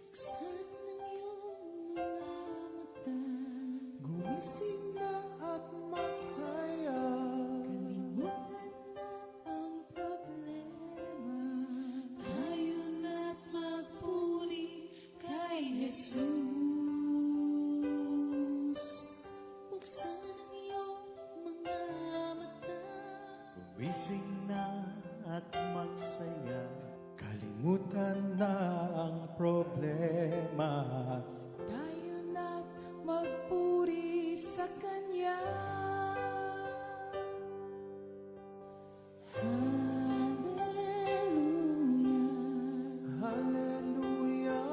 Buksan ng iyong mga mata, gumising na at magsaya. Kalimutan na ang problema, tayo na't magpuri kay Jesus. Buksan ang iyong mga mata, Gumising na at magsaya. Kalimutan na ang problema. tayo na't magpuri sa Kanya. Hallelujah, Hallelujah.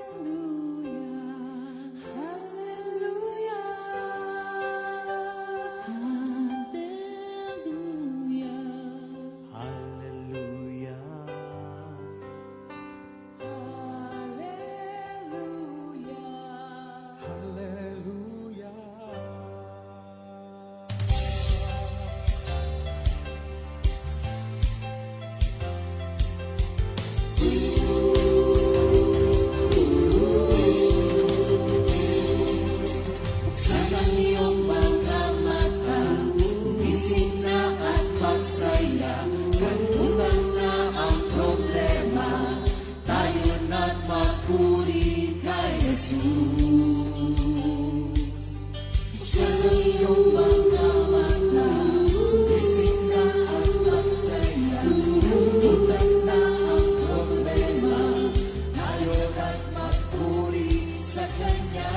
hallelujah, hallelujah, hallelujah, Hallelujah. hallelujah. Buksan ang iyong mga mata, gumising na at magsaya. Kalimutan na ang problema, tayo na't magpuri kay Jesus. Buksan ang iyong mga mata, gumising na at magsaya. Kalimutan na ang problema, tayo na't magpuri sa Kanya.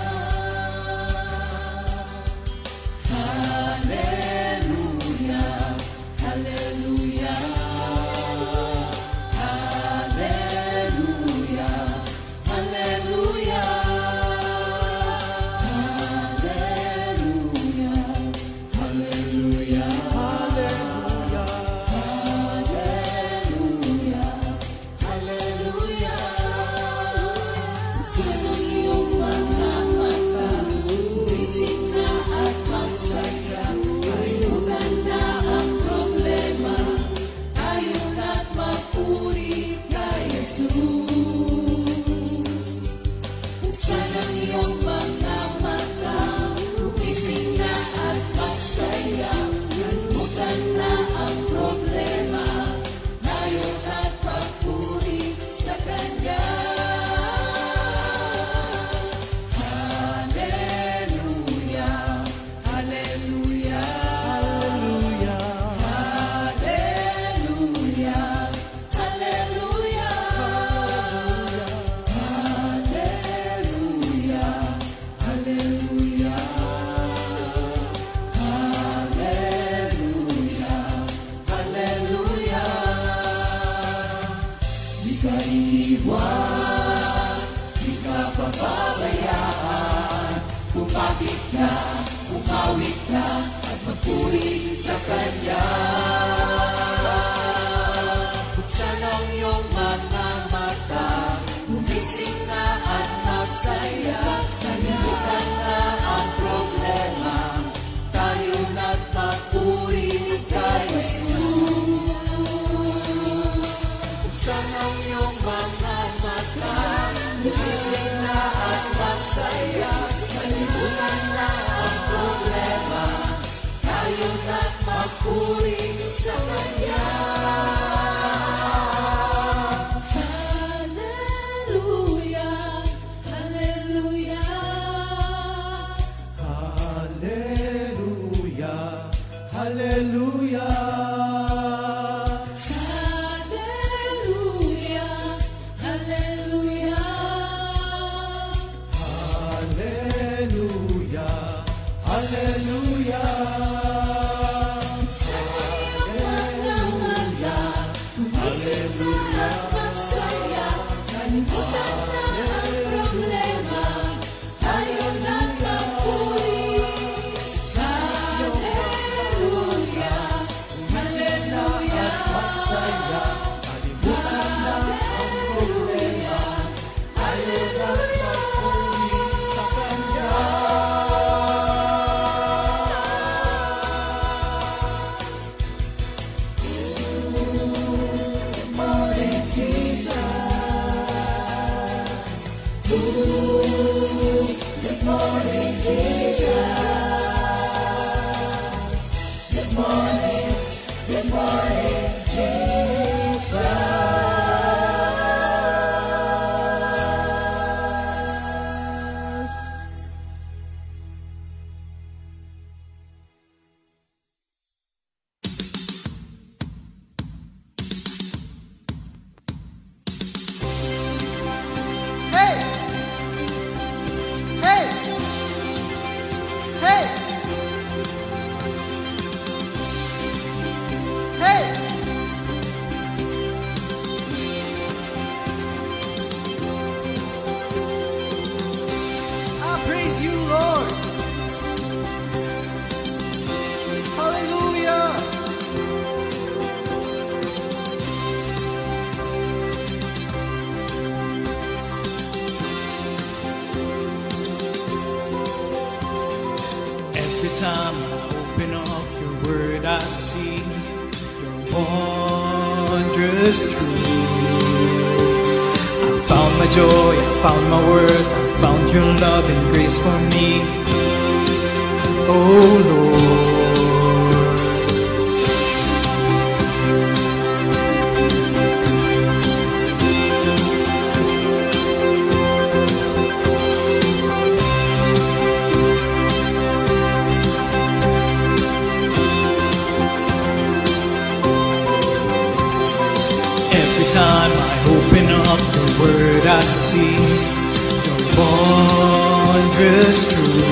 Hallelujah, hallelujah, hallelujah, hallelujah, hallelujah, hallelujah, hallelujah, hallelujah. Buksan ang iyong mga mata, gumising na at magsaya. Kalimutan na ang problema, tayo na't magpuri kay Jesus. Buksan ang iyong mga mata, gumising na at magsaya. Kalimutan na ang problema, tayo na't magpuri sa Kanya. Hallelujah, hallelujah, hallelujah, hallelujah, hallelujah, hallelujah, hallelujah, hallelujah. Di ka iiwan, di ka pababayaan. Kumapit ka, umawit ka, at magpuri sa Kanya. Buksan ang iyong mga mata, gumising na at magsaya. Kalimutan na ang problema, tayo na't magpuri kay Jesus. Buksan ang iyong mga mata, gumising na at magsaya. Kalimutan na ang problema, tayo na't magpuri sa Kanya. Hallelujah, hallelujah, Hallelujah. Hallelujah. hallelujah, hallelujah. Hallelujah. Hallelujah. Sa iyong mga mata, gumising na at magsaya. Kalimutan na ang problema, tayo na't magpuri. Good morning, Jesus. Hey! Hey! Hey! Hey! I praise you, Lord. Hallelujah. Every time I open up your word, I see your wondrous truth. I found my joy, I found my worth, I found your love and grace for me. Oh Lord. Every time I open up the word, I see your wondrous truth.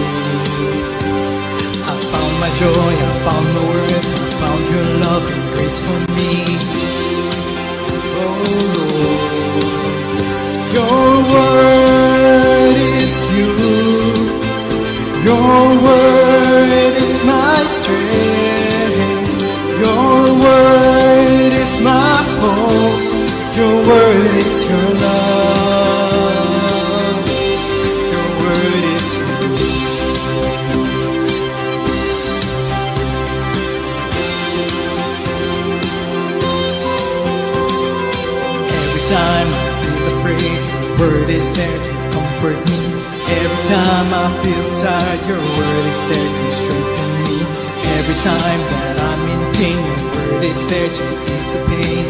I found my joy, I found my worth, I found your love and grace for me. Oh Lord, your word is you. Your word is my strength. Your word is my hope. Your word is your love. Your word is you. Every time I feel afraid, your word is there to comfort me. Every time I feel tired, your word is there to strengthen me. Every time that I'm in pain, your word is there to ease the pain.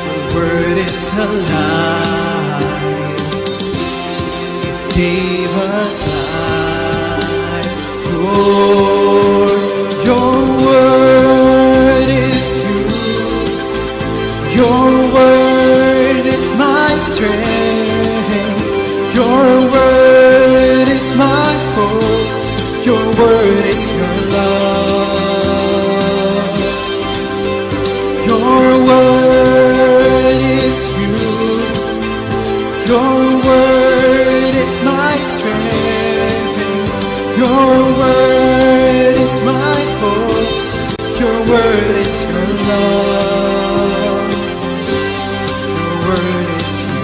Your word is alive. It gave us life. Lord, your word is you. Your word is my strength. Your word is my hope. Your word is your love. Your word is you. Your word is my strength. Your word is my hope. Your word is your love. Your word is you.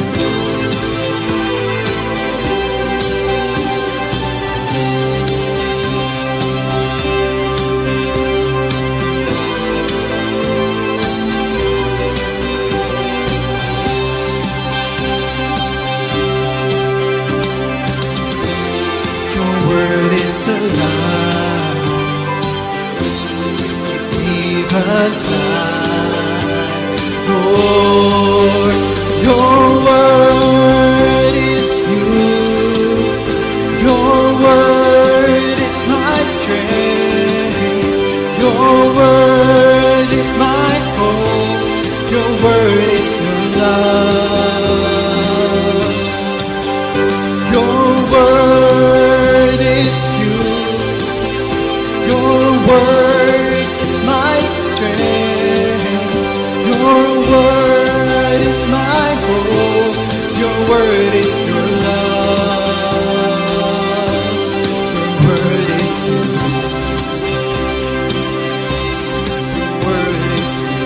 Your word is alive. It gave us life. Lord, your word is you. Your word is my strength. Your word is my hope. Your word is your love. Your word is you. Your word is my strength. Your word is my hope. Your word is your love. Your word is you. Your word is you.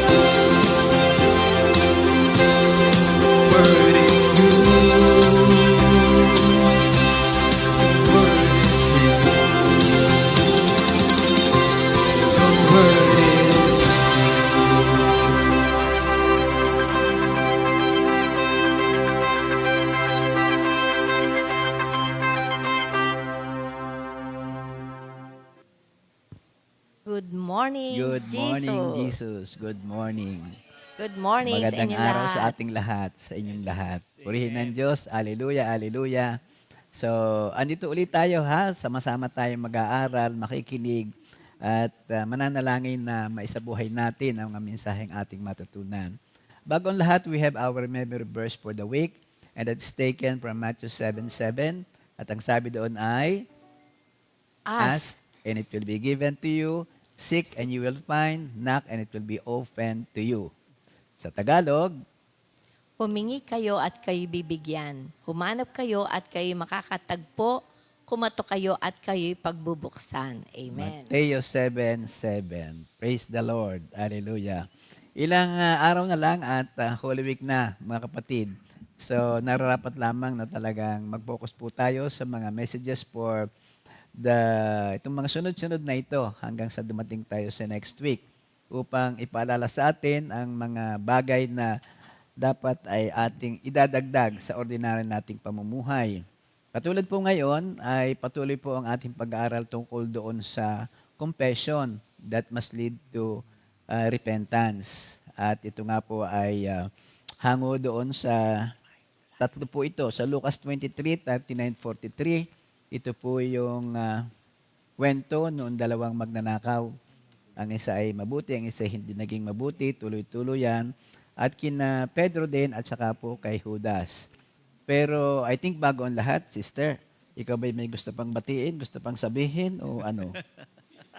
Your word morning, Good morning, Jesus. Jesus. Good morning. Good morning sa Magandang inyo araw sa lahat. ating lahat, sa inyong lahat. Purihin ng Diyos. Aleluya, aleluya. So, andito ulit tayo ha. Sama-sama tayo mag-aaral, makikinig, at mananalangin na maisabuhay natin ang mga mensaheng ating matutunan. Bago ang lahat, we have our memory verse for the week, and it's taken from Matthew 7:7. At ang sabi doon ay, Ask, Ask, and it will be given to you. Seek, and you will find. Knock, and it will be opened to you. Sa Tagalog, humingi kayo at kayo bibigyan. Humanap kayo at kayo makakatagpo. Kumato kayo at kayo'y pagbubuksan. Amen. Mateo 7:7. Praise the Lord. Hallelujah. Ilang araw na lang at Holy Week na, mga kapatid. So, nararapat lamang na talagang mag-focus po tayo sa mga messages for itong mga sunod-sunod na ito hanggang sa dumating tayo sa next week upang ipaalala sa atin ang mga bagay na dapat ay ating idadagdag sa ordinary nating pamumuhay. Katulad po ngayon ay patuloy po ang ating pag-aaral tungkol doon sa confession that must lead to repentance. At ito nga po ay hango doon sa tatlo po ito. Sa Lucas 23:39-43, ito po yung kwento noon dalawang magnanakaw. Ang isa ay mabuti, ang isa hindi naging mabuti, tuloy-tuloy yan. At kina Pedro din at saka po kay Judas. Pero I think bago ang lahat, sister, ikaw ba'y may gusto pang batiin, gusto pang sabihin o ano?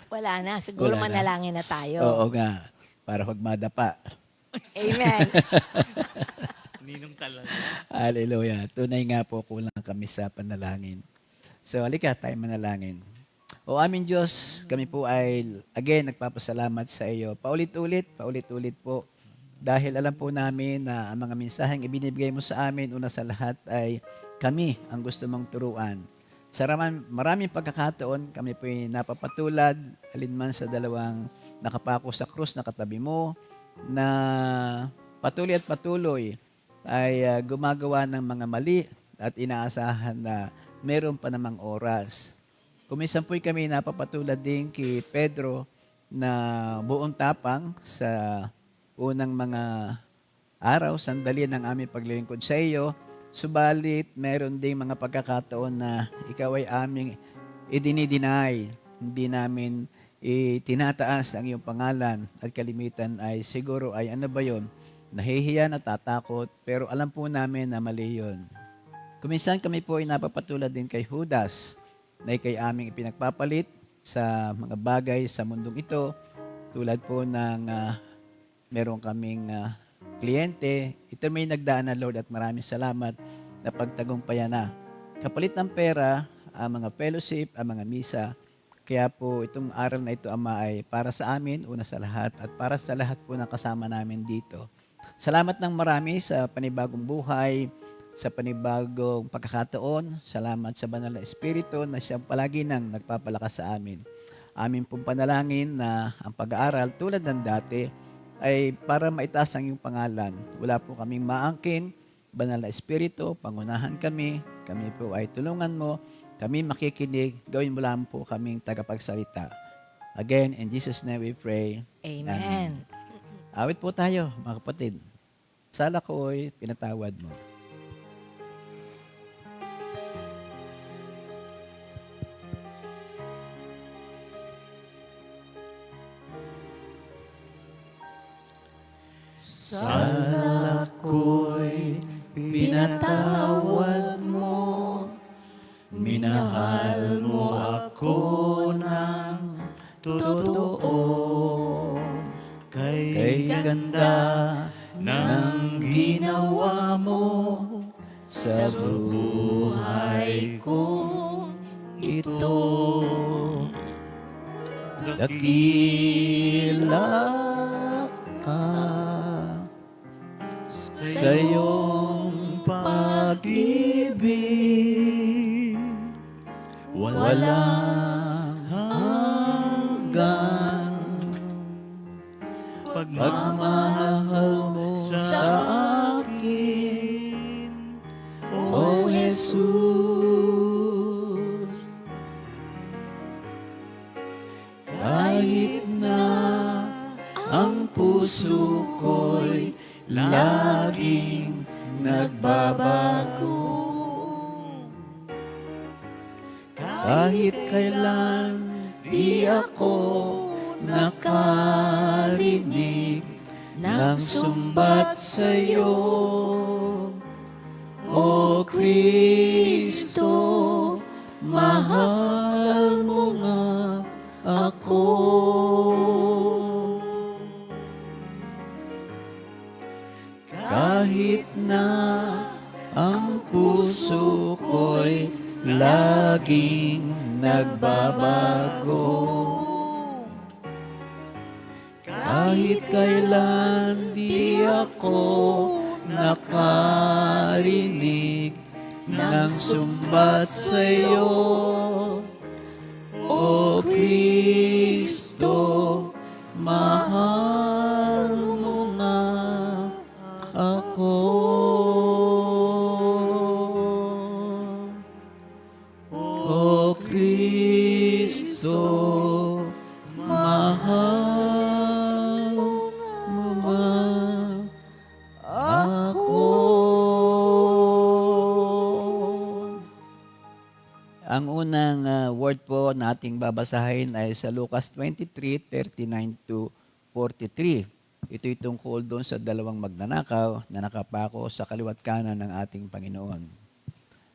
Wala na. Siguro Wala na. manalangin na tayo. Oo nga, para huwag madapa. Amen. Ninong talaga. Hallelujah. Tunay nga po kulang kami sa panalangin. So, halika tayo manalangin. O aming Diyos, kami po ay, again, nagpapasalamat sa iyo. Paulit-ulit po. Dahil alam po namin na ang mga mensaheng ibinibigay mo sa amin, una sa lahat ay kami ang gusto mong turuan. Sa maraming pagkakataon, kami po ay napapatulad, alinman sa dalawang nakapako sa krus na katabi mo, na patuloy at patuloy ay gumagawa ng mga mali at inaasahan na meron pa namang oras. Kuminsan po'y kami napapatulad din kay Pedro na buong tapang sa unang mga araw, sandali ng aming paglilingkod sa iyo. Subalit, meron ding mga pagkakataon na ikaw ay aming idinideny. Hindi namin itinataas ang iyong pangalan at kalimitan ay siguro ay ano ba yun? Nahihiya, natatakot, pero alam po namin na mali yun. Kuminsan kami po ay napapatulad din kay Judas na kay aming ipinagpapalit sa mga bagay sa mundong ito tulad po ng meron kaming kliyente. Ito may nagdaan na Lord at maraming salamat na pagtagumpayan na. Kapalit ng pera, ang mga fellowship, ang mga misa. Kaya po itong aral na ito, Ama, ay para sa amin, una sa lahat, at para sa lahat po na kasama namin dito. Salamat ng marami sa panibagong buhay, sa panibagong pagkakataon. Salamat sa Banal na Espiritu na siyang palagi nang nagpapalakas sa amin. Amin pong panalangin na ang pag-aaral tulad ng dati ay para maitaas ang iyong pangalan. Wala po kaming maangkin, Banal na Espiritu, pangunahan kami po ay tulungan mo, kami makikinig, gawin mo lang po kaming tagapagsalita. Again, in Jesus' name we pray. Amen. Awit po tayo, mga kapatid. Sala ko'y pinatawad mo. Sala ko'y pinatawad mo, minahal mo ako ng totoo. Kay ganda ng ginawa mo sa buhay kong ito. Dakila ka sa iyong pag-ibig, walang hanggan. Pagmamahal mo sa akin, O Jesus. Kahit na puso ko'y laging nagbabago. Kahit kailan di ako nakarinig ng sumbat sa'yo, O Kristo, mahal mo nga ako. Kahit na ang puso ko'y laging nagbabago, kahit kailan di ako nakarinig ng sumbat sa'yo, O Kristo, mahal mo nga ako. O Kristo, mahal mo nga ako. Ang unang word po na ating babasahin ay sa Lucas 23:39-43. Ito'y tungkol doon sa dalawang magnanakaw na nakapako sa kaliwat kanan ng ating Panginoon.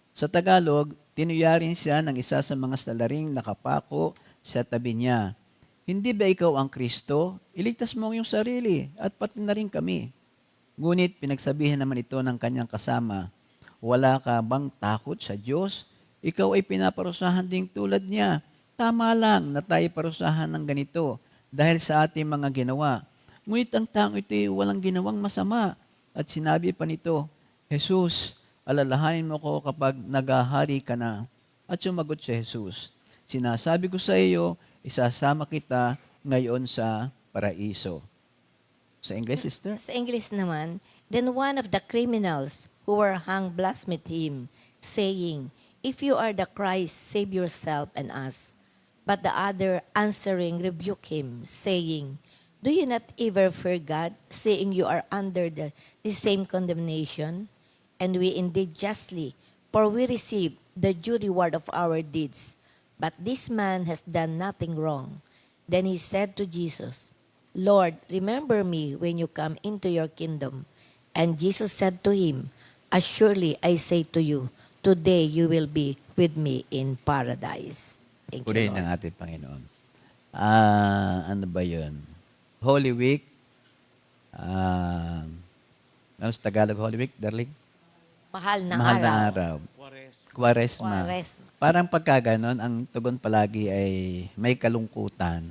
Sa Tagalog, tinuyarin siya ng isa sa mga salaring nakapako sa tabi niya. Hindi ba ikaw ang Kristo? Iligtas mo ang iyong sarili at pati na rin kami. Ngunit pinagsabihan naman ito ng kanyang kasama, wala ka bang takot sa Diyos? Ikaw ay pinaparusahan ding tulad niya. Tama lang na tayo parusahan ng ganito dahil sa ating mga ginawa. Ngunit ang taong ito ay walang ginawang masama. At sinabi pa nito, Jesus, alalahanin mo ko kapag nagahari ka na. At sumagot si Jesus, sinasabi ko sa iyo, isasama kita ngayon sa paraiso. Sa English, sister? Sa English naman, then one of the criminals who were hung blasphemed him, saying, If you are the Christ, save yourself and us. But the other answering rebuked him, saying, Do you not ever fear God, seeing you are under the same condemnation? And we indeed justly, for we receive the due reward of our deeds. But this man has done nothing wrong. Then he said to Jesus, Lord, remember me when you come into your kingdom. And Jesus said to him, Assuredly I say to you, today you will be with me in paradise. Thank you, Purihin Lord. ng ating Panginoon. Ano ba yun? Holy Week. Ano sa Tagalog Holy Week, darling? Mahal na Mahal araw. na araw. Quaresma. Quaresma. Parang pagkaganon, ang tugon palagi ay may kalungkutan.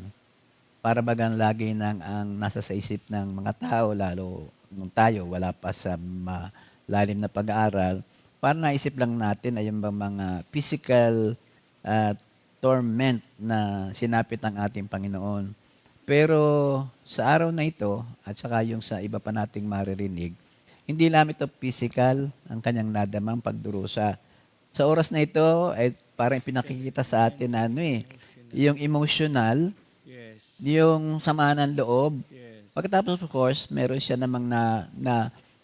Para bagang lagi nang ang nasa sa isip ng mga tao, lalo nung tayo, wala pa sa malalim na pag-aaral, para naisip lang natin ay yung mga physical torment na sinapit ng ating Panginoon. Pero sa araw na ito, at saka yung sa iba pa nating maririnig, hindi lang ito physical ang kanyang nadamang pagdurusa. Sa oras na ito, ay parang pinakikita sa atin na yung emotional, yung sama ng loob. Pagkatapos, of course, meron siya namang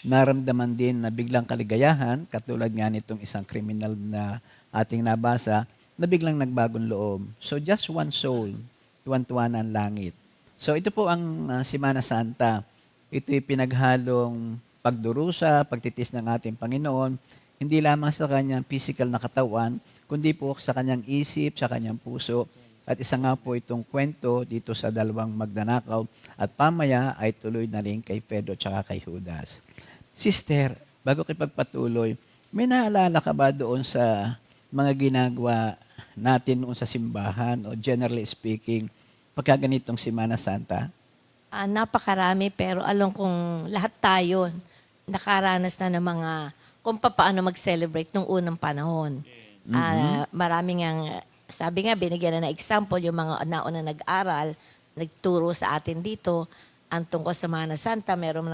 naramdaman din na biglang kaligayahan, katulad nga nitong isang kriminal na ating nabasa, na biglang nagbagong loob. So just one soul, tuwan-tuwa ng langit. So ito po ang Semana Santa. Ito'y pinaghalong pagdurusa, pagtitis ng ating Panginoon, hindi lamang sa kanyang physical na katawan, kundi po sa kanyang isip, sa kanyang puso. At isa nga po itong kwento dito sa dalawang magnanakaw at pamaya ay tuloy na rin kay Pedro at kay Judas. Sister, bago kipagpatuloy, may naalala ka ba doon sa mga ginagawa natin noon sa simbahan o generally speaking, pagka ganitong Semana Santa? Napakarami, pero alam kong lahat tayo nakaranas na ng mga kung paano mag-celebrate nung unang panahon. Maraming ang, sabi nga, binigyan na ng example yung mga nauna nag-aral, nagturo sa atin dito, ang tungkol sa Semana Santa, meron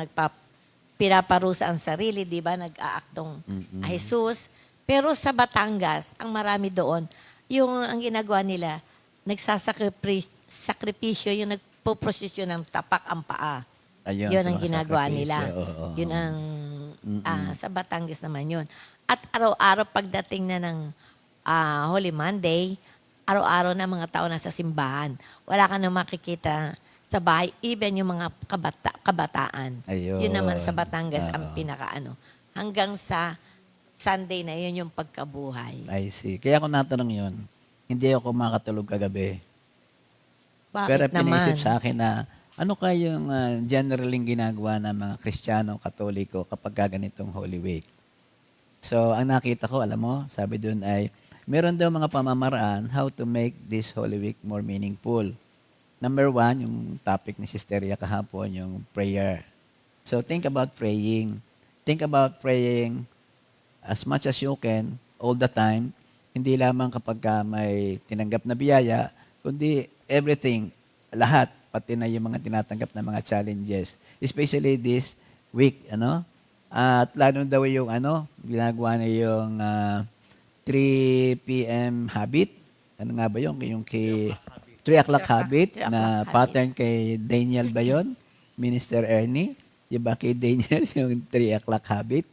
pinaparusa ang sarili, di ba? Nag-aaktong Jesus. Pero sa Batangas, ang marami doon, yung ang ginagawa nila, nagsasakripisyo, yung nagpo-prosesyon ng tapak ang paa. Ayun, Yun sa ang mga ginagawa sakripisyo, nila. oo. Yun ang sa Batangas naman yun. At araw-araw pagdating na ng Holy Monday, araw-araw na mga tao nasa simbahan. Wala ka na makikita sa bahay, even yung mga kabataan. Yun naman sa Ayun. Batangas ang Oo. pinakaano. Hanggang sa Sunday na yun yung pagkabuhay. I see. Kaya ako natanong yun, hindi ako makatulog kagabi. Pero Bakit naman? pinaisip sa akin na ano kayang generaling ginagawa ng mga Kristiyano, Katoliko kapag ganitong Holy Week. So, ang nakita ko, alam mo, sabi doon ay, meron daw mga pamamaraan how to make this Holy Week more meaningful. Number one, yung topic ni Sister Ria kahapon, yung prayer. So, think about praying. Think about praying as much as you can, all the time. Hindi lamang kapag may tinanggap na biyaya, kundi everything, lahat, pati na yung mga tinatanggap na mga challenges. Especially this week, ano? At lalo daw yung ginagawa na yung 3 p.m. habit. Ano nga ba yun? Yung 3 o'clock habit 3 o'clock na habit. pattern kay Daniel ba yun? Minister Ernie? Di ba kay Daniel yung 3 o'clock habit?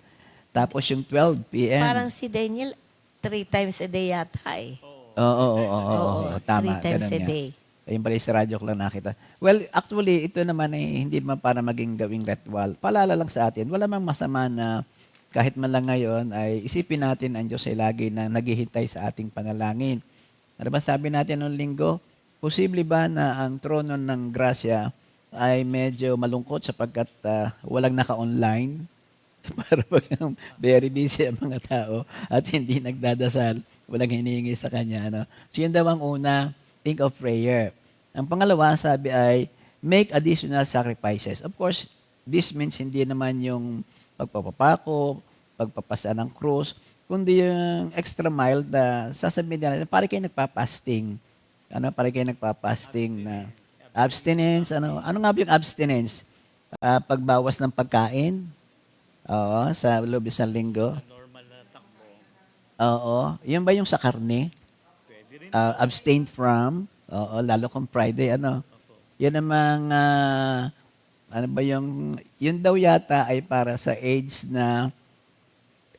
Tapos yung 12 p.m. Parang si Daniel, 3 times a day yata eh. Oo, tama. 3 times ganun a nga. day. Ayun pala sa radyo ko lang nakita. Well, actually, ito naman ay hindi naman para maging gawing ritual. Paalala lang sa atin, wala mang masama na kahit man lang ngayon ay isipin natin ang Diyos ay lagi na naghihintay sa ating panalangin. Ano ba sabi natin noong linggo? Posible ba na ang trono ng grasya ay medyo malungkot sapagkat walang naka-online? Para bagang very busy ang mga tao at hindi nagdadasal, walang hinihingi sa kanya. Ano? So yun daw ang una, think of prayer. Ang pangalawa, sabi ay, make additional sacrifices. Of course, this means hindi naman yung pagpapapako, pagpapasa ng krus, kundi yung extra mile na sasabihin nila, para kayo nagpa-fasting. Para kayo nagpa-fasting na abstinence. Ano nga ba yung abstinence? Pagbawas ng pagkain. Oo, sa loob isang linggo. Normal na takbo. Oo. Yun ba yung sa karne? Abstain from. Oo, lalo kung Friday, Yun namang, ano ba yun daw yata ay para sa age na,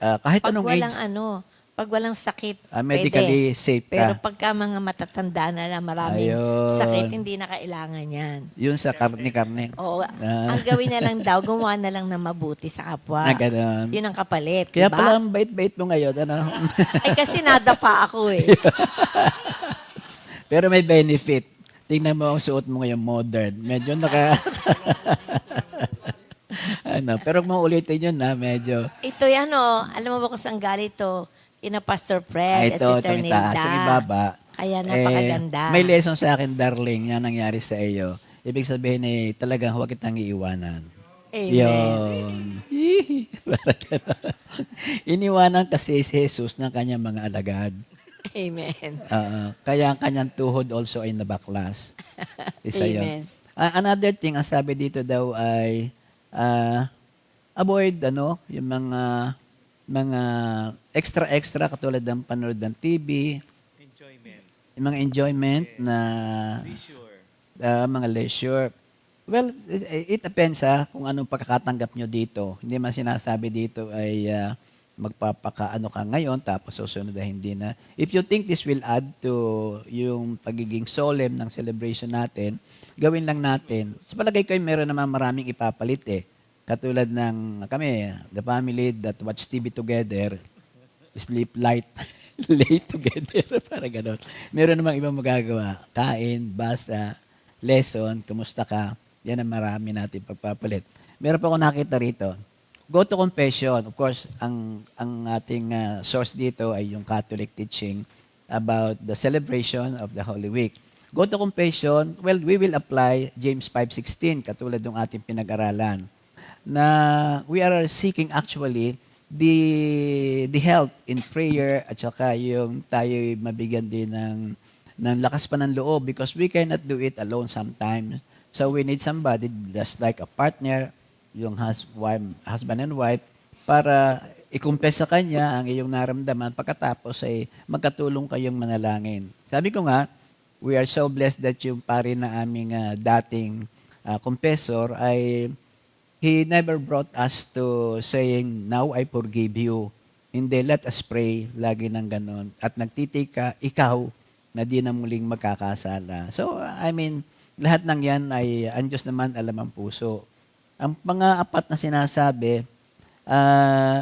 kahit Pag anong walang age, pag walang sakit, medically pwede. safe Pero ka. pagka mga matatanda na maraming Ayun. sakit, hindi na kailangan yan. Yun sa karne-karne. Oo, ang gawin na lang daw, gumawa na lang na mabuti sa kapwa. Ganun. Yun ang kapalit, Kaya diba? pala ang bait-bait mo ngayon, Ay, kasi nadapa ako eh. Pero may benefit. Tingnan mo ang suot mo ngayon, modern. Medyo pero kung ulitin yun medyo. Ito yan alam mo ba kung saan galing ito? Ina Pastor Fred at Sister Itong itaas, Nilda. yung ibaba. Kaya napakaganda. May lesson sa akin, darling, yan nangyari sa iyo. Ibig sabihin talagang huwag kitang iiwanan. Amen. Yun. Parang ganun. Iniwanan kasi si Jesus ng kanyang mga alagad. Amen. Kaya ang kanyang tuhod also ay nabaklas. Isa yun. Amen. Another thing, ang sabi dito daw ay avoid yung mga extra katulad ng panood ng TV, Enjoyment. yung mga enjoyment na Leisure. mga leisure. Well, it depends kung anong pagkakatanggap nyo dito. Hindi man sinasabi dito ay magpapakaano ka ngayon tapos susunod ay hindi na. If you think this will add to yung pagiging solemn ng celebration natin, gawin lang natin. Sa palagay ko, meron naman maraming ipapalit eh. Katulad ng kami, the family that watch TV together, sleep light, late together, para gano'n. Meron namang ibang magagawa. Kain, basa, lesson, kumusta ka, yan ang marami natin pagpapalit. Meron pa ako nakita rito. Go to confession. Of course, ang ating source dito ay yung Catholic teaching about the celebration of the Holy Week. Go to confession, well, we will apply James 5:16, katulad ng ating pinag-aralan, na we are seeking actually the help in prayer at saka yung tayo mabigyan din ng lakas pa ng loob because we cannot do it alone sometimes. So we need somebody just like a partner, yung husband and wife, para i-confess sa kanya ang iyong naramdaman pagkatapos ay magkatulong kayong manalangin. Sabi ko nga, we are so blessed that yung pare na aming dating confessor, ay he never brought us to saying, now I forgive you. Hindi, let us pray, lagi ng ganon. At nagtitika, ikaw, na di na muling magkakasala. So, I mean, lahat ng yan ay, ang Diyos naman alam ang puso. Ang pang-apat na sinasabi,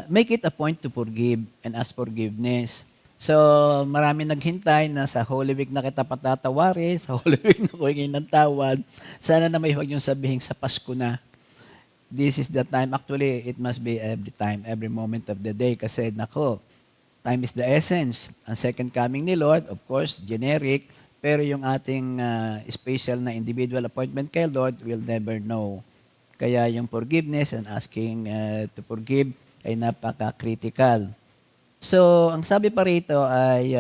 make it a point to forgive and ask forgiveness. So, marami naghintay na sa Holy Week na kita patatawarin, sa Holy Week na kuhingin ng tawad. Sana na may huwag yung sabihin sa Pasko na, this is the time. Actually, it must be every time, every moment of the day. Kasi, nako, time is the essence. Ang second coming ni Lord, of course, generic. Pero yung ating special na individual appointment kay Lord, we'll never know. Kaya yung forgiveness and asking to forgive ay napaka-critical. So, ang sabi pa rito ay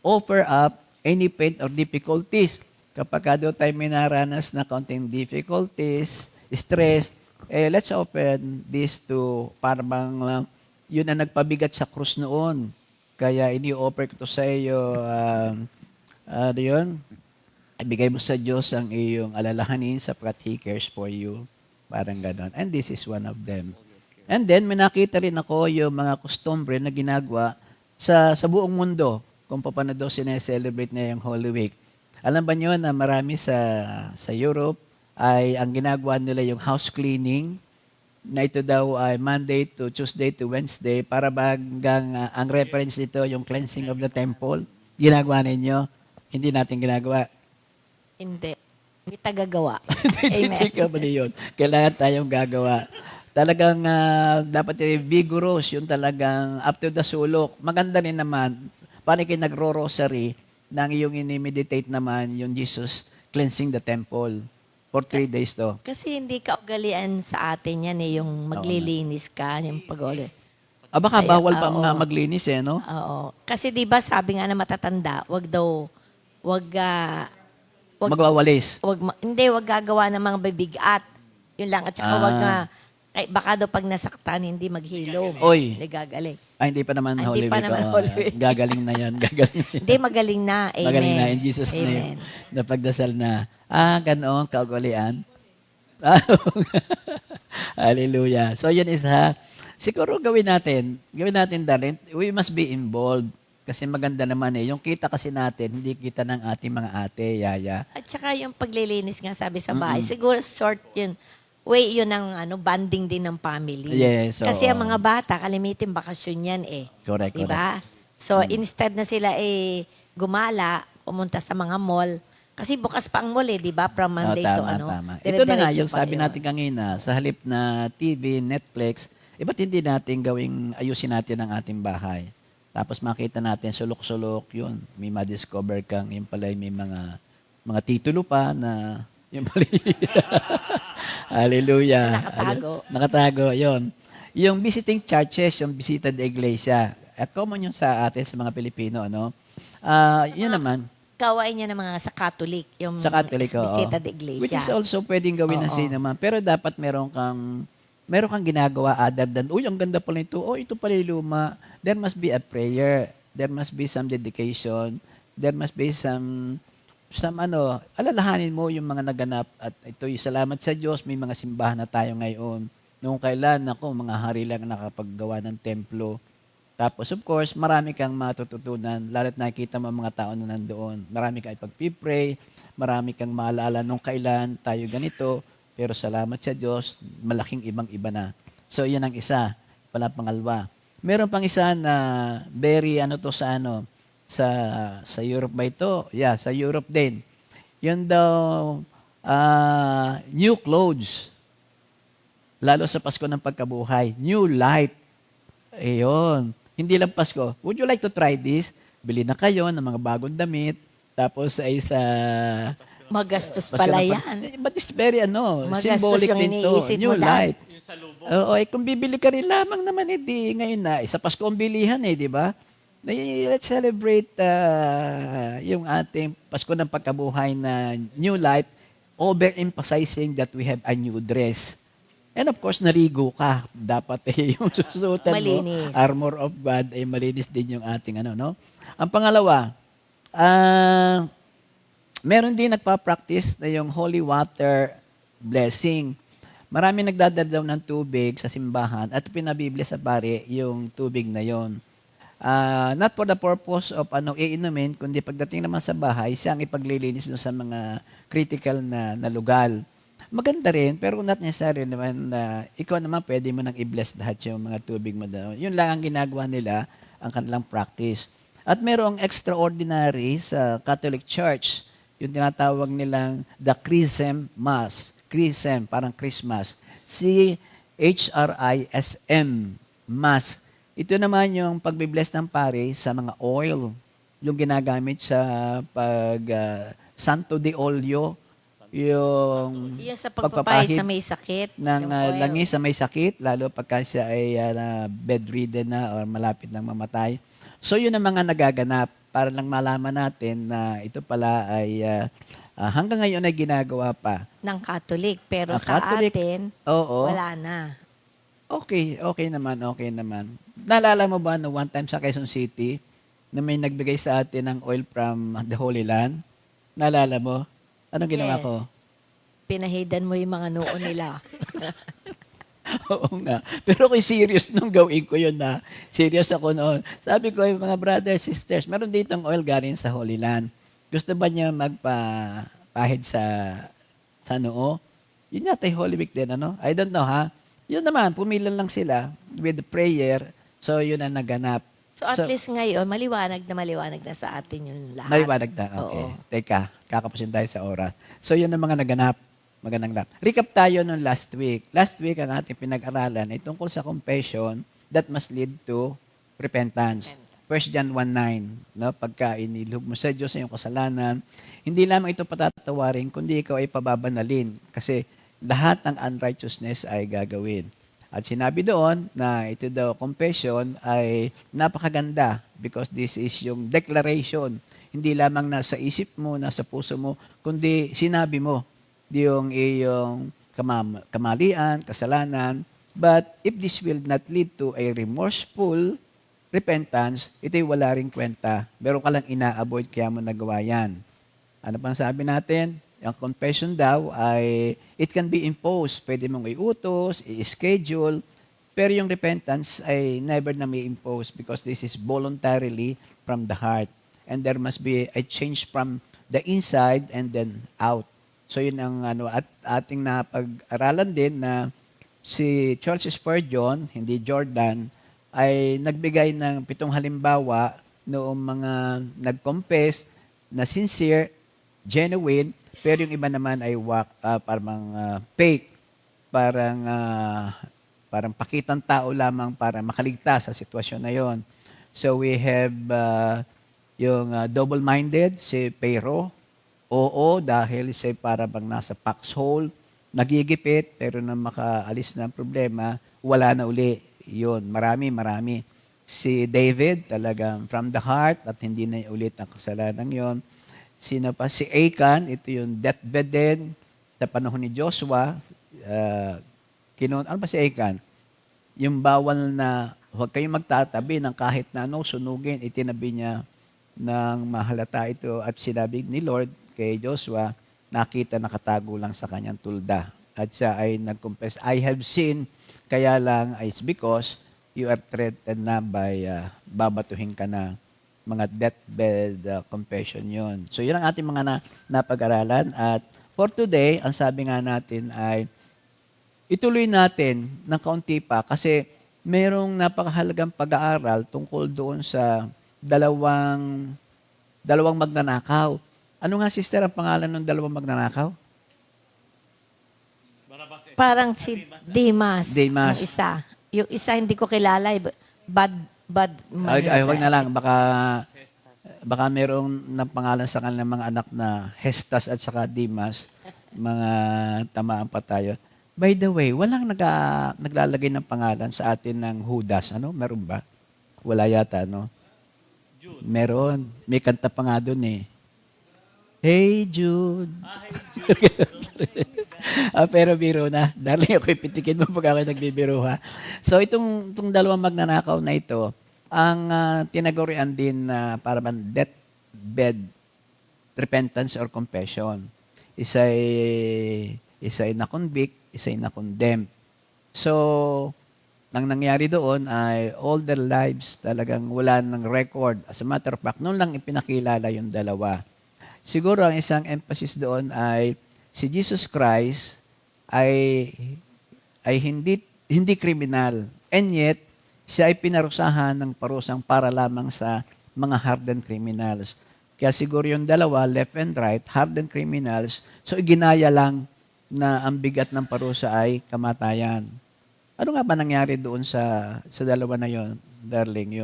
offer up any pain or difficulties. Kapag daw tayo may naranas na kaunting difficulties, stress, let's open this to parang yun ang nagpabigat sa krus noon. Kaya ini-offer ko to sa iyo, yun, ibigay mo sa Diyos ang iyong alalahanin sapagkat He cares for you. Parang ganon. And this is one of them. And then, may nakita rin ako yung mga custombre na ginagawa sa buong mundo kung paano daw sineselebrate na yung Holy Week. Alam ba nyo na marami sa Europe ay ang ginagawa nila yung house cleaning na ito daw ay Monday to Tuesday to Wednesday para bagang ang reference nito yung cleansing of the temple. Ginagawa ninyo? Hindi natin ginagawa. Hindi. May tagagawa. Hindi ka ba yun? Kailangan tayong gagawa. Talagang dapat vigorous, yung talagang up to the sulok. Maganda rin naman, paano kayo nagro-rosary nang iyong inimeditate naman yung Jesus cleansing the temple for 3 days to. Kasi hindi ka ugalian sa atin yan yung maglilinis ka, yung pag-uli. Baka Kaya, bawal pa oo. mga maglinis no? Oo. Kasi di ba sabi nga na matatanda, wag Magwawalis. hindi, wag gagawa ng mga bibigat. Yun lang. At saka wag nga, baka daw pag nasaktan, hindi maghilom. Oy. Hindi gagaling. Hindi pa naman Hindi Holy pa Week. naman Oo, Holy Week. Gagaling na yan. Gagaling na yan. Hindi, magaling na. Amen. Magaling na. In Jesus' Amen. name. Napagdasal na. Ganoon, kaugalian. Hallelujah. So, yun is siguro gawin natin darling, we must be involved. Kasi maganda naman yung kita kasi natin, hindi kita ng ating mga ate, yaya. At saka yung paglilinis nga sabi sa bahay, siguro short yun. Way yun ng bonding din ng family. Yes, Kasi oo. ang mga bata, kalimitin bakasyon yan Correct, Diba? So, instead na sila gumala, pumunta sa mga mall, kasi bukas pa ang mall diba? From Monday to Tama. Ito na nga, yung sabi natin kanina, sa halip na TV, Netflix, ba't hindi natin ayusin natin ang ating bahay? Tapos makita natin, sulok-sulok, yun. May ma-discover kang, yung pala may mga titulo pa na, yung pala. Hallelujah. Nakatago, yun. Yung visiting churches, yung visita de iglesia. Common yun sa atin, sa mga Pilipino, yun naman. Kawain niya ng mga sa Catholic, yung Sa Catholic, bisita de iglesia. Which is also pwedeng gawin ng naman. Pero dapat meron kang ginagawa other than, ang ganda pala nito. Ito pala yung luma. There must be a prayer. There must be some dedication. There must be some alalahanin mo yung mga naganap. At ito'y salamat sa Diyos, may mga simbahan na tayo ngayon. Noong kailan, mga hari lang nakapaggawa ng templo. Tapos, of course, marami kang matututunan, lalo't nakikita mo ang mga tao na nandoon. Marami kang ipag-pray, marami kang maalala nung kailan tayo ganito, pero salamat sa Diyos, malaking ibang-iba na. So, yan ang isa. Pangalawa. Meron pang isa na very sa Europe ba ito? Yeah, sa Europe din. Yun daw, new clothes. Lalo sa Pasko ng Pagkabuhay. New life. Ayun. Hindi lang Pasko. Would you like to try this? Bili na kayo ng mga bagong damit. Tapos ay sa... Magastos Pasko pala ng yan. But it's very Magastos symbolic yung din to. iniisip New mo lang. life. Oo, kung bibili ka rin lamang naman, ngayon na, sa Pasko ang bilihan di ba? Let's celebrate yung ating Pasko ng Pagkabuhay na new life, overemphasizing that we have a new dress. And of course, narigo ka. Dapat yung susutan Malinis. mo, armor of God, ay malinis din yung ating Ang pangalawa, meron din nagpa-practice na yung holy water blessing. Marami nagdadalaw ng tubig sa simbahan at pinabibili sa pare yung tubig na yon. Not for the purpose of iinumin, kundi pagdating naman sa bahay, siyang ipaglilinis doon sa mga critical na lugar. Maganda rin, pero not necessary naman na ikaw naman pwede mo nang i-bless lahat yung mga tubig mo doon. Yun lang ang ginagawa nila, ang kanilang practice. At merong extraordinary sa Catholic Church, yung tinatawag nilang the Chrism Mass. Chrism, parang Christmas. C-H-R-I-S-M, Mass. Ito naman yung pagbibless ng pare sa mga oil, yung ginagamit sa Santo de Olio, yung Yung sa pagpapahid sa may sakit. ng yung oil. langis sa may sakit, lalo pagka siya ay bedridden na or malapit ng mamatay. So yun ang mga nagaganap para lang malaman natin na ito pala ay hanggang ngayon ay ginagawa pa. Ng Catholic. Pero sa Catholic, atin, oo. wala na. Okay naman. Naalala mo ba na one time sa Quezon City na may nagbigay sa atin ng oil from the Holy Land? Naalala mo? Anong ginawa Yes. ko? Pinahidan mo yung mga noo nila. Oo nga. Pero kung serious nung gawin ko yun na, serious ako noon. Sabi ko, mga brothers, sisters, meron ditong oil galing sa Holy Land. Gusto ba niya magpahid sa noo? Yun yata yung Holy Week din, ano? I don't know, ha? Yun naman, pumilan lang sila with the prayer. So, yun ang naganap. So at least ngayon, maliwanag na sa atin yung lahat. Maliwanag na. Okay. Oo. Teka, kakapusin tayo sa oras. So, yun ang mga naganap. Magandang lap. Recap tayo nung last week. Last week, ang ating pinag-aralan ay tungkol sa confession that must lead to repentance. 1 John 1:9, no? Pagka inilhog mo sa Diyos ang iyong kasalanan, hindi lamang ito patatawarin, kundi ikaw ay pababanalin. Kasi lahat ng unrighteousness ay gagawin. At sinabi doon na ito daw confession ay napakaganda because this is yung declaration. Hindi lamang nasa isip mo, nasa puso mo, kundi sinabi mo yung iyong kamalian, kasalanan. But if this will not lead to a remorseful repentance, ito'y wala ring kwenta. Meron ka lang ina-avoid kaya mo nagawa yan. Ano pang sabi natin? Ang confession daw ay it can be imposed. Pwede mong iutos, i-schedule, pero yung repentance ay never na may impose because this is voluntarily from the heart. And there must be a change from the inside and then out. So yun ang at ating napag-aralan din na si Charles Spurgeon, hindi Jordan, ay nagbigay ng 7 halimbawa noong mga nag-confess na sincere, genuine, pero yung iba naman ay parang fake, parang pakitang tao lamang para makaligtas sa sitwasyon na yon. So we have yung double-minded, si Pero. Oo, dahil siya para bang nasa foxhole, nagigipit, pero nang makaalis ng problema, wala na uli. Yun, marami. Si David, talagang from the heart, at hindi na ulit ang kasalanan yon. Sino pa? Si Achan, ito yung deathbed din sa panahon ni Joshua. Ano ba si Achan? Yung bawal na huwag kayong magtatabi ng kahit na sunugin, itinabi niya ng mahalata ito at sinabi ni Lord kay Joshua, nakita nakatago lang sa kanyang tulda. At siya ay nag-confess, I have sinned, kaya lang is because you are threatened na by babatuhin ka na. Mga deathbed confession yon. So yun ang ating mga napag-aralan. At for today, ang sabi nga natin ay ituloy natin ng kaunti pa kasi merong napakahalagang pag-aaral tungkol doon sa dalawang magnanakaw. Ano nga, sister, ang pangalan ng dalawang magnanakaw? Parang si Dimas. Dimas. Yung isa hindi ko kilala. Bad Ay, wag na lang. Baka merong pangalan sa kanilang mga anak na Hestas at saka Dimas. Mga tamaan pa tayo. By the way, walang naglalagay ng pangalan sa atin ng Judas. Ano? Meron ba? Wala yata, no? Jude. Meron. May kanta pa nga doon eh. Hey Jude. Pero biro na. Darling, ako'y pitikin mo pag ako'y nagbibiro, ha? So, itong dalawang magnanakaw na ito, ang tinagurian din na para bang deathbed repentance or confession. Isa'y isa ay na-convict, isa ay na-condemn. So, ang nangyari doon ay all their lives talagang wala ng record. As a matter of fact, noon lang ipinakilala yung dalawa. Siguro ang isang emphasis doon ay si Jesus Christ ay hindi kriminal. And yet, siya ay pinarusahan ng parusang para lamang sa mga hardened criminals. Kaya siguro yung dalawa, left and right, hardened criminals, so iginaya lang na ang bigat ng parusa ay kamatayan. Ano nga ba nangyari doon sa dalawa na yon, darling?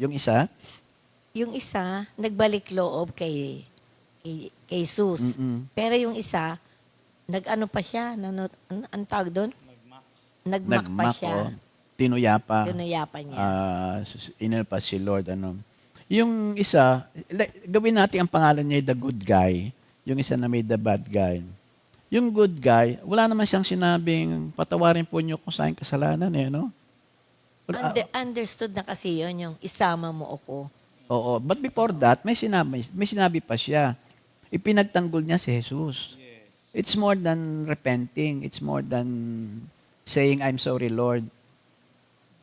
Yung isa? Yung isa, nagbalik loob kay Jesus. Mm-mm. Pero yung isa, nag-ano pa siya, ang tawag doon? Nagmak pa siya. Tinuyapa. Tinuyapa niya. Inal pa si Lord. Yung isa, gawin natin ang pangalan niya the good guy. Yung isa na may the bad guy. Yung good guy, wala naman siyang sinabing patawarin po niyo kung saan kasalanan no? Understood na kasi yon yung isama mo ako. Oo, but before that, may sinabi pa siya. Ipinagtanggol niya si Jesus. It's more than repenting. It's more than saying, I'm sorry, Lord.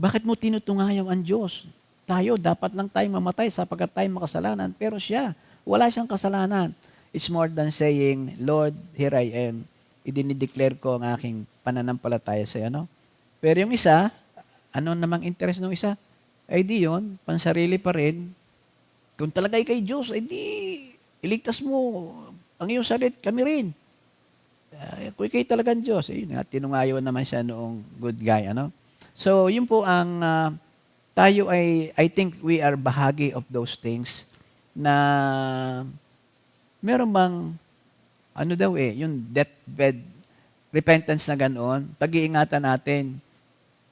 Bakit mo tinutungayaw ang Diyos? Tayo, dapat lang tayo mamatay sapagkat tayo makasalanan. Pero siya, wala siyang kasalanan. It's more than saying, Lord, here I am. Idinideclare ko ang aking pananampalataya sa iyo. Pero yung isa, ano namang interest ng isa? Ay di yun, pansarili pa rin. Kung talaga kay Diyos, ay di, iligtas mo ang iyong salit, kami rin. Kung ikay talagang Diyos, tinungayo naman siya noong good guy. So, yun po ang tayo I think we are bahagi of those things na meron bang, yung deathbed repentance na ganoon, pag-iingatan natin.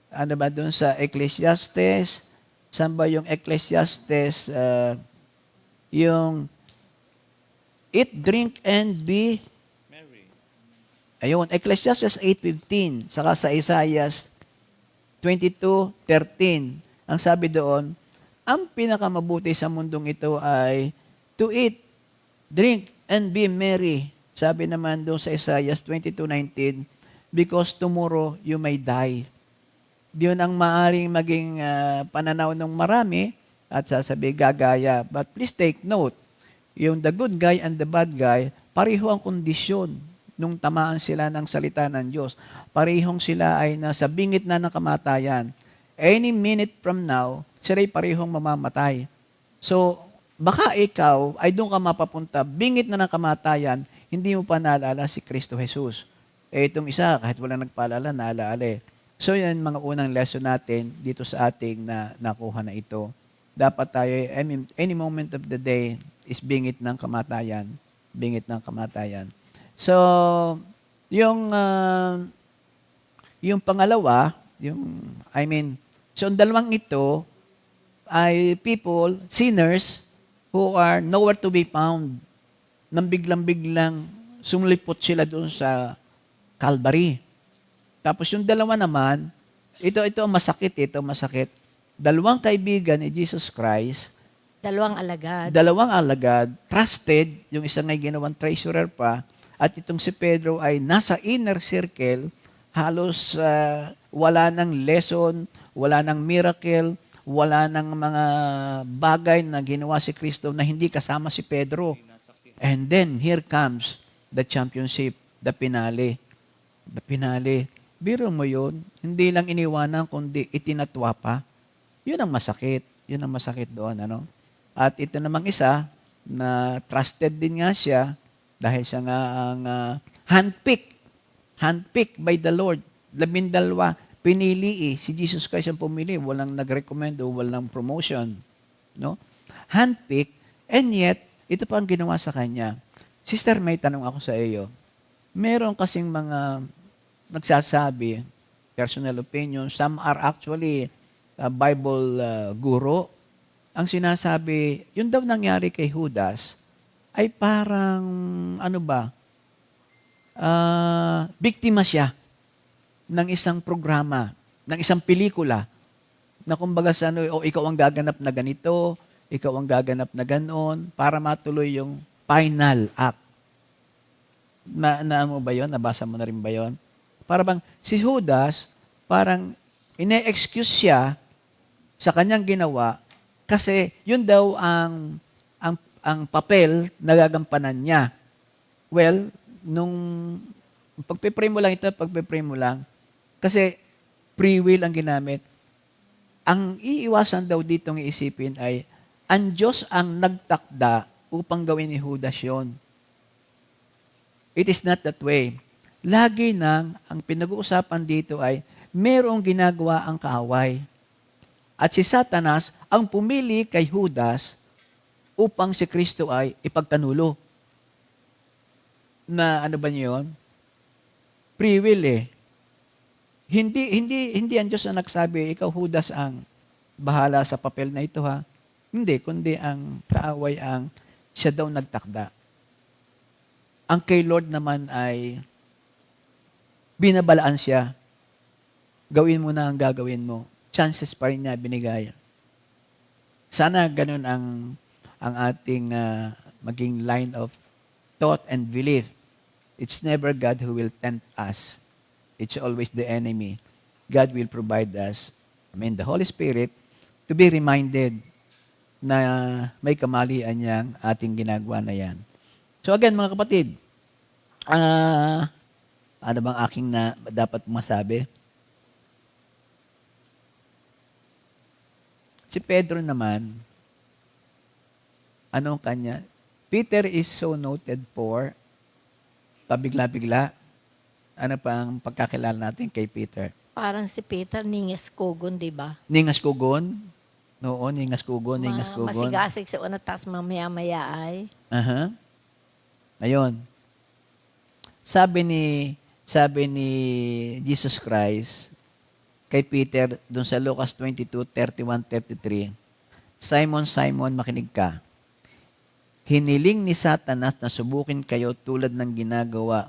Ano ba doon sa Ecclesiastes? Saan ba yung Ecclesiastes? Yung eat, drink, and be Mary. Ayun, Ecclesiastes 8:15, saka sa Isaiah 22:13. Ang sabi doon, ang pinakamabuti sa mundong ito ay to eat, drink, and be merry. Sabi naman doon sa Isaiah 22:19, because tomorrow you may die. Diyon ang maaring maging pananaw ng marami at sasabi gagaya. But please take note, yung the good guy and the bad guy, pareho ang kondisyon nung tamaan sila ng salita ng Diyos. Parehong sila ay nasa bingit na ng kamatayan. Any minute from now, sila ay parehong mamamatay. So, baka ikaw ay doon ka mapapunta, bingit na ng kamatayan, hindi mo pa naalala si Kristo Jesus. Itong isa, kahit walang nagpaalala, naalala. So, yan mga unang lesson natin dito sa ating na nakuha na ito. Dapat tayo, any moment of the day is bingit ng kamatayan. Bingit ng kamatayan. So, yung pangalawa, so ang dalawang ito ay people, sinners, who are nowhere to be found. Nang biglang-biglang sumulipot sila doon sa Calvary. Tapos yung dalawa naman, ito masakit. Dalawang kaibigan ni Jesus Christ, Dalawang alagad. trusted, yung isang ay ginawang treasurer pa, at itong si Pedro ay nasa inner circle, halos wala ng lesson, wala ng miracle, wala ng mga bagay na ginawa si Kristo na hindi kasama si Pedro. And then, here comes the championship, the finale. The finale. Biro mo yun, hindi lang iniwanan, kundi itinatwa pa. Yun ang masakit. Yun ang masakit doon. At ito namang isa, na trusted din nga siya, dahil siya nga ang handpicked by the Lord. 12, pinili si Jesus Christ ang pumili. Walang nag-recommend o walang promotion. No? Handpicked, and yet, ito pa ang ginawa sa kanya. Sister, may tanong ako sa iyo. Meron kasing mga nagsasabi, personal opinion, some are actually Bible guru. Ang sinasabi, yun daw nangyari kay Judas, ay parang, biktima siya ng isang programa, ng isang pelikula, na kumbaga ikaw ang gaganap na ganito, ikaw ang gaganap na ganoon, para matuloy yung final act. Na mo ba yon? Nabasa mo na rin ba yon? Para bang si Judas, parang ine-excuse siya sa kanyang ginawa kasi yun daw ang papel na gagampanan niya. Well, nung pagpe-pray mo lang ito, pagpe-pray mo lang, kasi free will ang ginamit. Ang iiwasan daw ditong iisipin ay, ang Diyos ang nagtakda upang gawin ni Judas yon. It is not that way. Lagi nang ang pinag-uusapan dito ay merong ginagawa ang kaaway. At si Satanas ang pumili kay Judas upang si Kristo ay ipagkanulo. Na ano ba niyo yun? Free will eh. Hindi ang Diyos ang nagsabi, ikaw Judas ang bahala sa papel na ito ha. Hindi, kundi ang kaaway ang siya daw nagtakda. Ang kay Lord naman ay binabalaan siya. Gawin mo na ang gagawin mo. Chances pa rin niya binigay. Sana ganun ang ating maging line of thought and belief. It's never God who will tempt us. It's always the enemy. God will provide us, the Holy Spirit, to be reminded na may kamalian niyang ating ginagawa na yan. So again, mga kapatid, ano bang aking dapat masabi? Si Pedro naman, anong kanya? Peter is so noted for pabigla-bigla. Ano pang pagkakilala natin kay Peter? Parang si Peter, ninges kugon, di ba? Ningas kugon? Oo, ningas kugon. Masigasig sa una, tas mamaya-maya ay. Aha. Ayun. Sabi ni Jesus Christ kay Peter dun sa Lucas 22:31-33, Simon, Simon, makinig ka. Hiniling ni Satanas na subukin kayo tulad ng ginagawa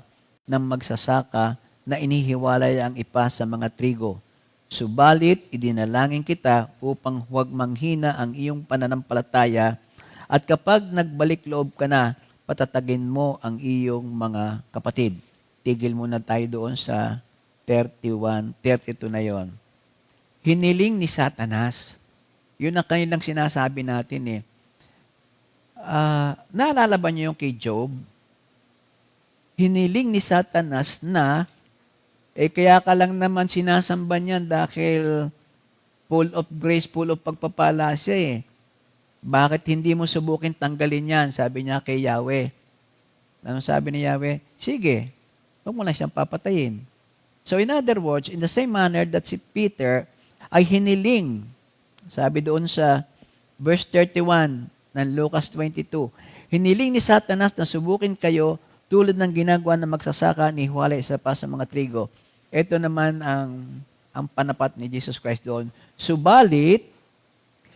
ng magsasaka na inihiwalay ang ipa sa mga trigo. Subalit, idinalangin kita upang huwag manghina ang iyong pananampalataya at kapag nagbalik loob ka na, patatagin mo ang iyong mga kapatid. Tigil muna tayo doon sa 32 na yon. Hiniling ni Satanas. Yun ang kanilang sinasabi natin eh. Naalala ba niyo yung kay Job? Hiniling ni Satanas na kaya ka lang naman sinasamba niyan dahil full of grace, full of pagpapala siya eh. Bakit hindi mo subukin tanggalin yan? Sabi niya kay Yahweh. Anong sabi ni Yahweh? Sige, huwag mo lang siyang papatayin. So in other words, in the same manner that si Peter ay hiniling, sabi doon sa verse 31 ng Lucas 22, hiniling ni Satanas na subukin kayo tulad ng ginagawa ng magsasaka ni Huwalay isa pa sa mga trigo. Ito naman ang panapat ni Jesus Christ doon. Subalit,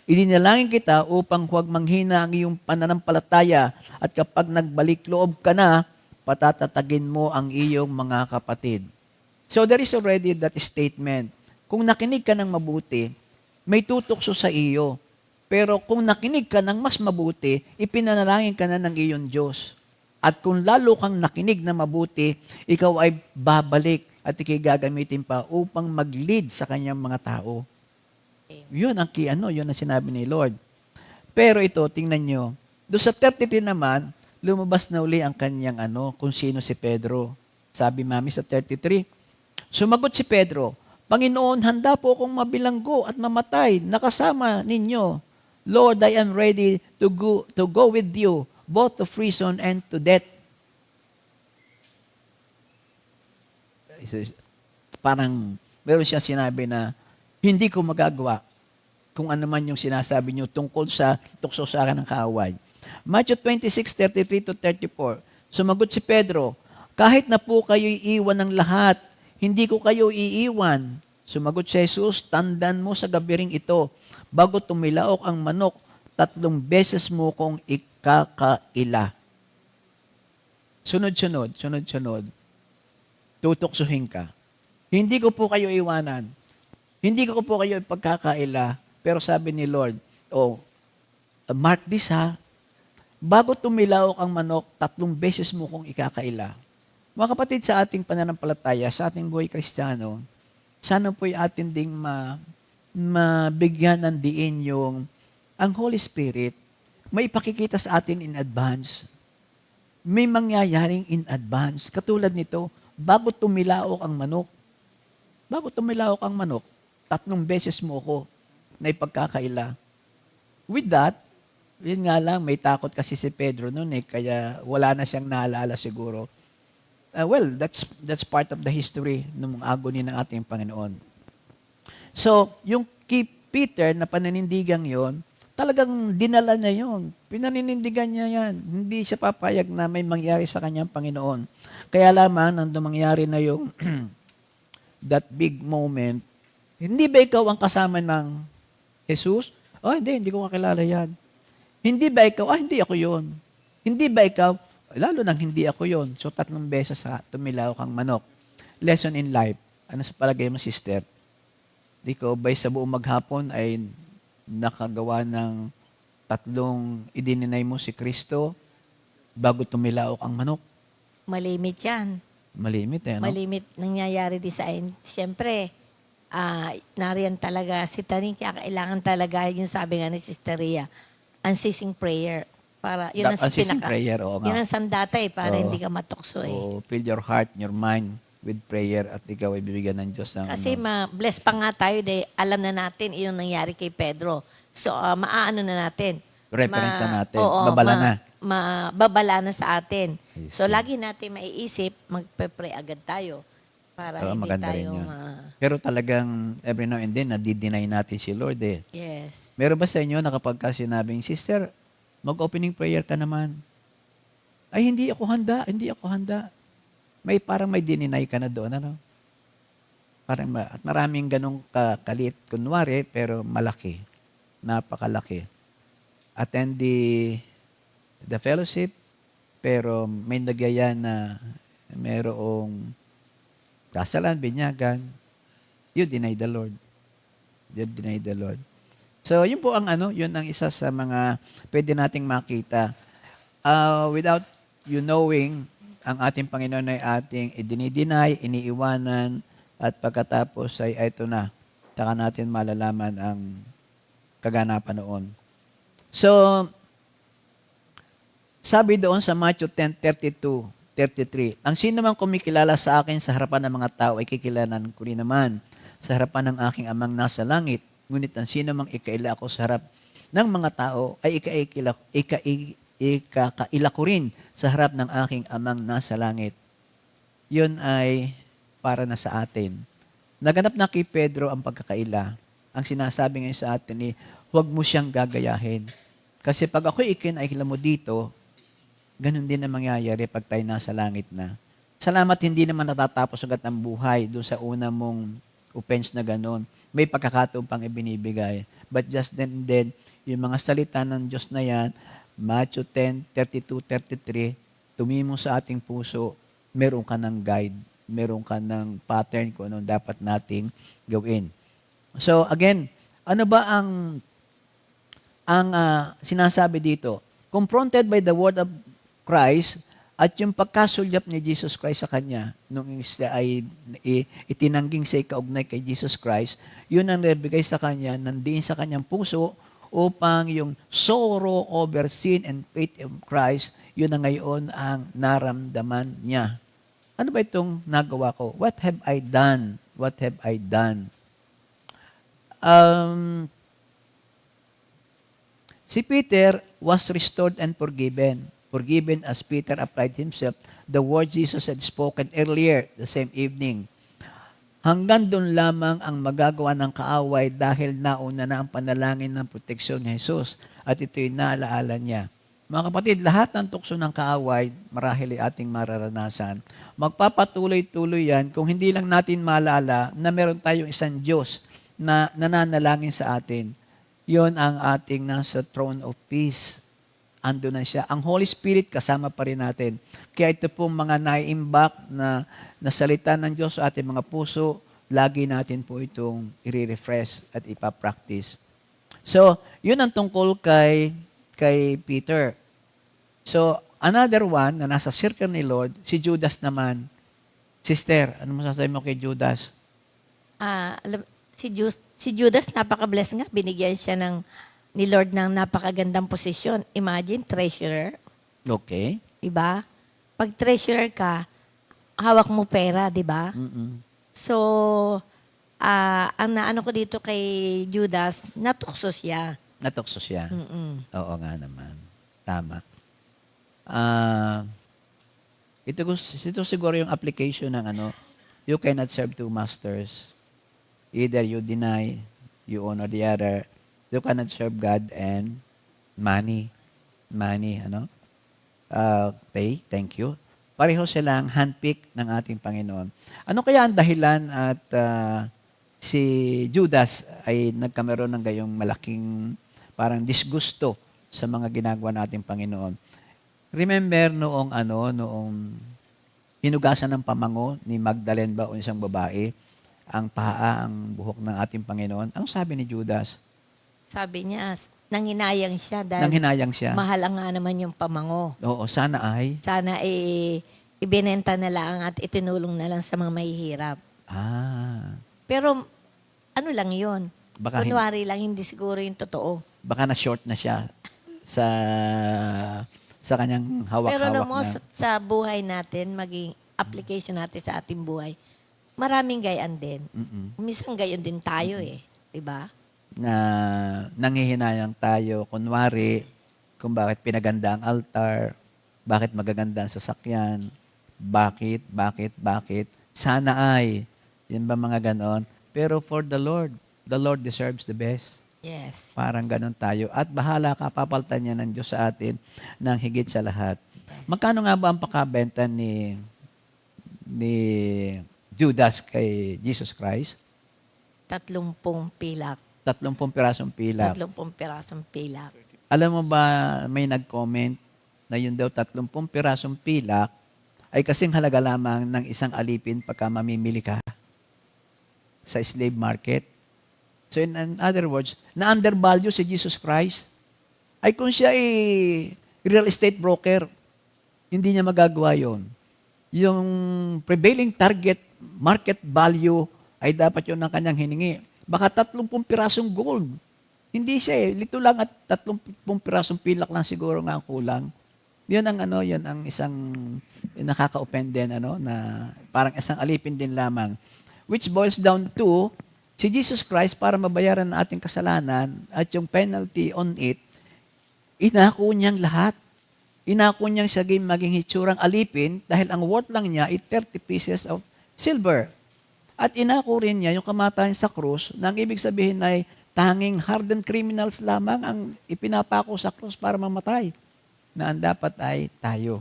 idinalangin kita upang huwag manghina ang iyong pananampalataya at kapag nagbalik loob ka na, patatatagin mo ang iyong mga kapatid. So there is already that statement. Kung nakinig ka ng mabuti, may tutukso sa iyo. Pero kung nakinig ka ng mas mabuti, ipinanalangin ka na ng iyong Diyos. At kung lalo kang nakinig na mabuti, ikaw ay babalik at ikigagamitin pa upang mag-lead sa kanyang mga tao. Yun ang yun ang sinabi ni Lord. Pero ito, tingnan nyo, doon sa 33 naman, lumabas na uli ang kanyang kung sino si Pedro. Sabi mami sa 33, sumagot si Pedro, Panginoon, handa po akong mabilanggo at mamatay, nakasama ninyo. Lord, I am ready to go with you, both to prison and to death. Parang meron siya sinabi na hindi ko magagawa kung ano man yung sinasabi niyo tungkol sa tukso sa akin ng kaaway. Matthew 26:33-34, sumagot si Pedro, kahit na po kayo'y iwan ng lahat, hindi ko kayo iiwan. Sumagot si Jesus, tandaan mo sa gabiring ito, bago tumilaok ang manok, 3 beses mo kong ikakaila. Sunod-sunod. Tutuksuhin ka. Hindi ko po kayo iwanan. Hindi ko po kayo ipagkakaila. Pero sabi ni Lord, mark this ha, bago tumilaok ang manok, 3 beses mo kong ikakaila. Mga kapatid, sa ating pananampalataya, sa ating buhay Kristiyano, sana po'y atin ding mabigyan ng diin yung ang Holy Spirit, may ipakikita sa atin in advance. May mangyayaring in advance. Katulad nito, bago tumilaok ang manok, 3 beses mo ako na ipagkakaila. With that, yun nga lang, may takot kasi si Pedro noon kaya wala na siyang naalala siguro. Well, that's part of the history ng agony ng ating Panginoon. So, yung kay Peter na pananindigang yon, talagang dinala niya yon. Pinaninindigan niya yan. Hindi siya papayag na may mangyari sa kanyang Panginoon. Kaya lamang, nang mangyari na yung that big moment, hindi ba ikaw ang kasama ng Jesus? Oh, hindi ko kakilala yan. Hindi ba ikaw? Hindi ako yon. Hindi ba ikaw? Lalo nang hindi ako yon. So, 3 beses tumilaw kang manok. Lesson in life. Ano sa palagay mo, sister? Ikaw ba'y sa buong maghapon ay nakagawa ng 3 idininay mo si Kristo bago tumilaok ang manok? Malimit yan. Malimit no? Malimit nangyayari din sa akin. Siyempre, nariyan talaga si Taning, kaya kailangan talaga yung sabi nga ni Sister Ria, unceasing prayer. Para, yun ang Unceasing prayer, oo nga. Yun ang sandata para Oo. hindi ka matukso Fill your heart, your mind with prayer at ikaw ay bibigyan ng Diyos ng Kasi bless pa nga tayo dahil alam na natin yung nangyari kay Pedro. So, maaano na natin. Reference na natin. Babala na. Babala na sa atin. I So, see. lagi natin maiisip, magpe-pray agad tayo para Oo, hindi maganda rin tayo yun. Pero talagang every now and then, nadi-deny natin si Lord Yes. Meron ba sa inyo na kapag ka sinabing, Sister, mag-opening prayer ka naman? Ay, hindi ako handa. Parang may dininay ka na doon, ano? At maraming ganong kalit, kunwari, pero malaki. Napakalaki. Attend the fellowship, pero may nagyaya na merong kasalan, binyagan. You deny the Lord. So, yun po yun ang isa sa mga pwede nating makita. Without you knowing, ang ating Panginoon ay ating idinideny, iniiwanan, at pagkatapos ay ito na. Saka natin malalaman ang kaganapan noon. So, sabi doon sa Matthew 10:32-33, ang sino man kumikilala sa akin sa harapan ng mga tao ay kikilalan ko rin naman sa harapan ng aking amang nasa langit. Ngunit ang sino mang ikaila ako sa harap ng mga tao ay ikakaila ko rin sa harap ng aking amang nasa langit. Yun ay para na sa atin. Naganap na kay Pedro ang pagkakaila. Ang sinasabi ngayon sa atin huwag mo siyang gagayahin. Kasi pag ako ikinaila mo dito, ganun din ang mangyayari pag tayo nasa langit na. Salamat hindi naman natatapos agad ang buhay doon sa una mong offense na ganun. May pagkakataon pang ibinibigay. But just then, yung mga salita ng Diyos na yan, Matthew 10:32-33, tumimo sa ating puso, meron ka ng guide, meron ka ng pattern kung anong dapat nating gawin. So again, ano ba ang sinasabi dito? Confronted by the word of Christ at yung pagkasulyap ni Jesus Christ sa kanya nung siya ay itinangging sa ikaugnay kay Jesus Christ, yun ang nabigay sa kanya, nandiin sa kanyang puso upang yung sorrow over sin and faith in Christ, yun na ngayon ang naramdaman niya. Ano ba itong nagawa ko? What have I done? What have I done? Si Peter was restored and forgiven. Forgiven as Peter applied himself the word Jesus had spoken earlier the same evening. Hanggang doon lamang ang magagawa ng kaaway dahil nauna na ang panalangin ng proteksyon ni Jesus at ito'y naalaala niya. Mga kapatid, lahat ng tukso ng kaaway, marahil ay ating mararanasan. Magpapatuloy-tuloy yan kung hindi lang natin maalala na meron tayong isang Diyos na nananalangin sa atin. Yon ang ating nasa throne of peace. Ando na siya. Ang Holy Spirit kasama pa rin natin. Kaya ito pong mga naiimbak na salita ng Diyos sa ating mga puso, lagi natin po itong i-refresh at ipapractice. So, yun ang tungkol kay Peter. So, Another one na nasa circle ni Lord, si Judas naman. Sister, ano masasabi mo kay Judas? Si Judas, napaka-bless nga. Binigyan siya ni Lord ng napakagandang posisyon. Imagine, treasurer. Okay. Diba? Pag treasurer ka, hawak mo pera, di ba? Mm-mm. So, ang naano ko dito kay Judas, natukso siya. Natukso siya. Mm-mm. Oo nga naman. Tama. Ah, ito siguro yung application ng you cannot serve two masters. Either you deny, you honor the other. You cannot serve God and money. Money, thank you. Pareho silang handpick ng ating Panginoon. Ano kaya ang dahilan at si Judas ay nagkameron ng gayong malaking parang disgusto sa mga ginagawa nating Panginoon? Remember noong hinugasan ng pamango ni Magdalene ba o isang babae, ang paa, ang buhok ng ating Panginoon. Anong sabi ni Judas? Sabi niya, nanginayang siya dahil Nanghinayang siya. mahal nga naman yung pamango. Oo, sana ay. Sana ibinenta na lang at itinulong na lang sa mga mahihirap. Pero ano lang yun? Baka Kunwari lang, hindi siguro yung totoo. Baka na-short na siya sa kanyang hawak-hawak Pero alam mo, na. sa buhay natin, maging application natin sa ating buhay, maraming gayan din. Minsan gayon din tayo Diba? Na nanghihinayang tayo, kunwari, kung bakit pinaganda ang altar, bakit magaganda ang sasakyan, bakit, sana ay, yun ba mga ganon? Pero for the Lord deserves the best. Yes. Parang ganon tayo. At bahala ka, papaltan niya ng Diyos sa atin ng higit sa lahat. Magkano nga ba ang pakabenta ni Judas kay Jesus Christ? 30 pilak. 30 pirasong pilak. 30 pirasong pilak. Alam mo ba, may nag-comment na yun daw 30 pirasong pilak ay kasing halaga lamang ng isang alipin pagka mamimili ka sa slave market. So in other words, na-undervalue si Jesus Christ. Ay kung siya ay real estate broker, hindi niya magagawa yon. Yung prevailing target market value ay dapat yun ang kanyang hiningi. Baka 30 pirasong gold. Hindi siya lito lang at 30 pirasong pilak lang siguro nga ang kulang. Yun ang isang nakaka-offend din, na parang isang alipin din lamang. Which boils down to, si Jesus Christ, para mabayaran ang ating kasalanan at yung penalty on it, inako niyang lahat. Inako niyang maging hitsurang alipin dahil ang worth lang niya ay 30 pieces of silver. At inako rin niya yung kamatayan sa krus na ang ibig sabihin ay tanging hardened criminals lamang ang ipinapako sa krus para mamatay. Na ang dapat ay tayo.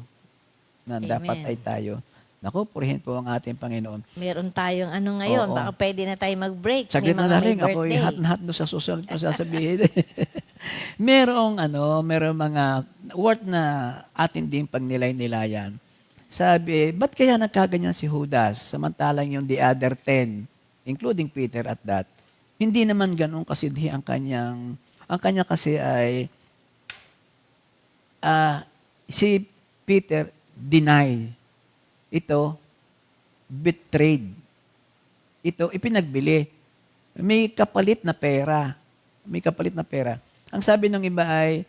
Naku, purihin po ang ating Panginoon. Meron tayong ngayon. Oo. Baka pwede na tayo mag-break. Saglit May na mga daling, may ako birthday. hat na sa susunod ko sasabihin. merong mga worth na atin din pagnilay-nilayan. Sabi, ba't kaya nagkaganyan si Judas samantalang yung the other 10, including Peter at that, hindi naman ganun kasidhi ang kanya kasi ay si Peter deny. Ito, betrayed. Ito, ipinagbili. May kapalit na pera. Ang sabi ng iba ay,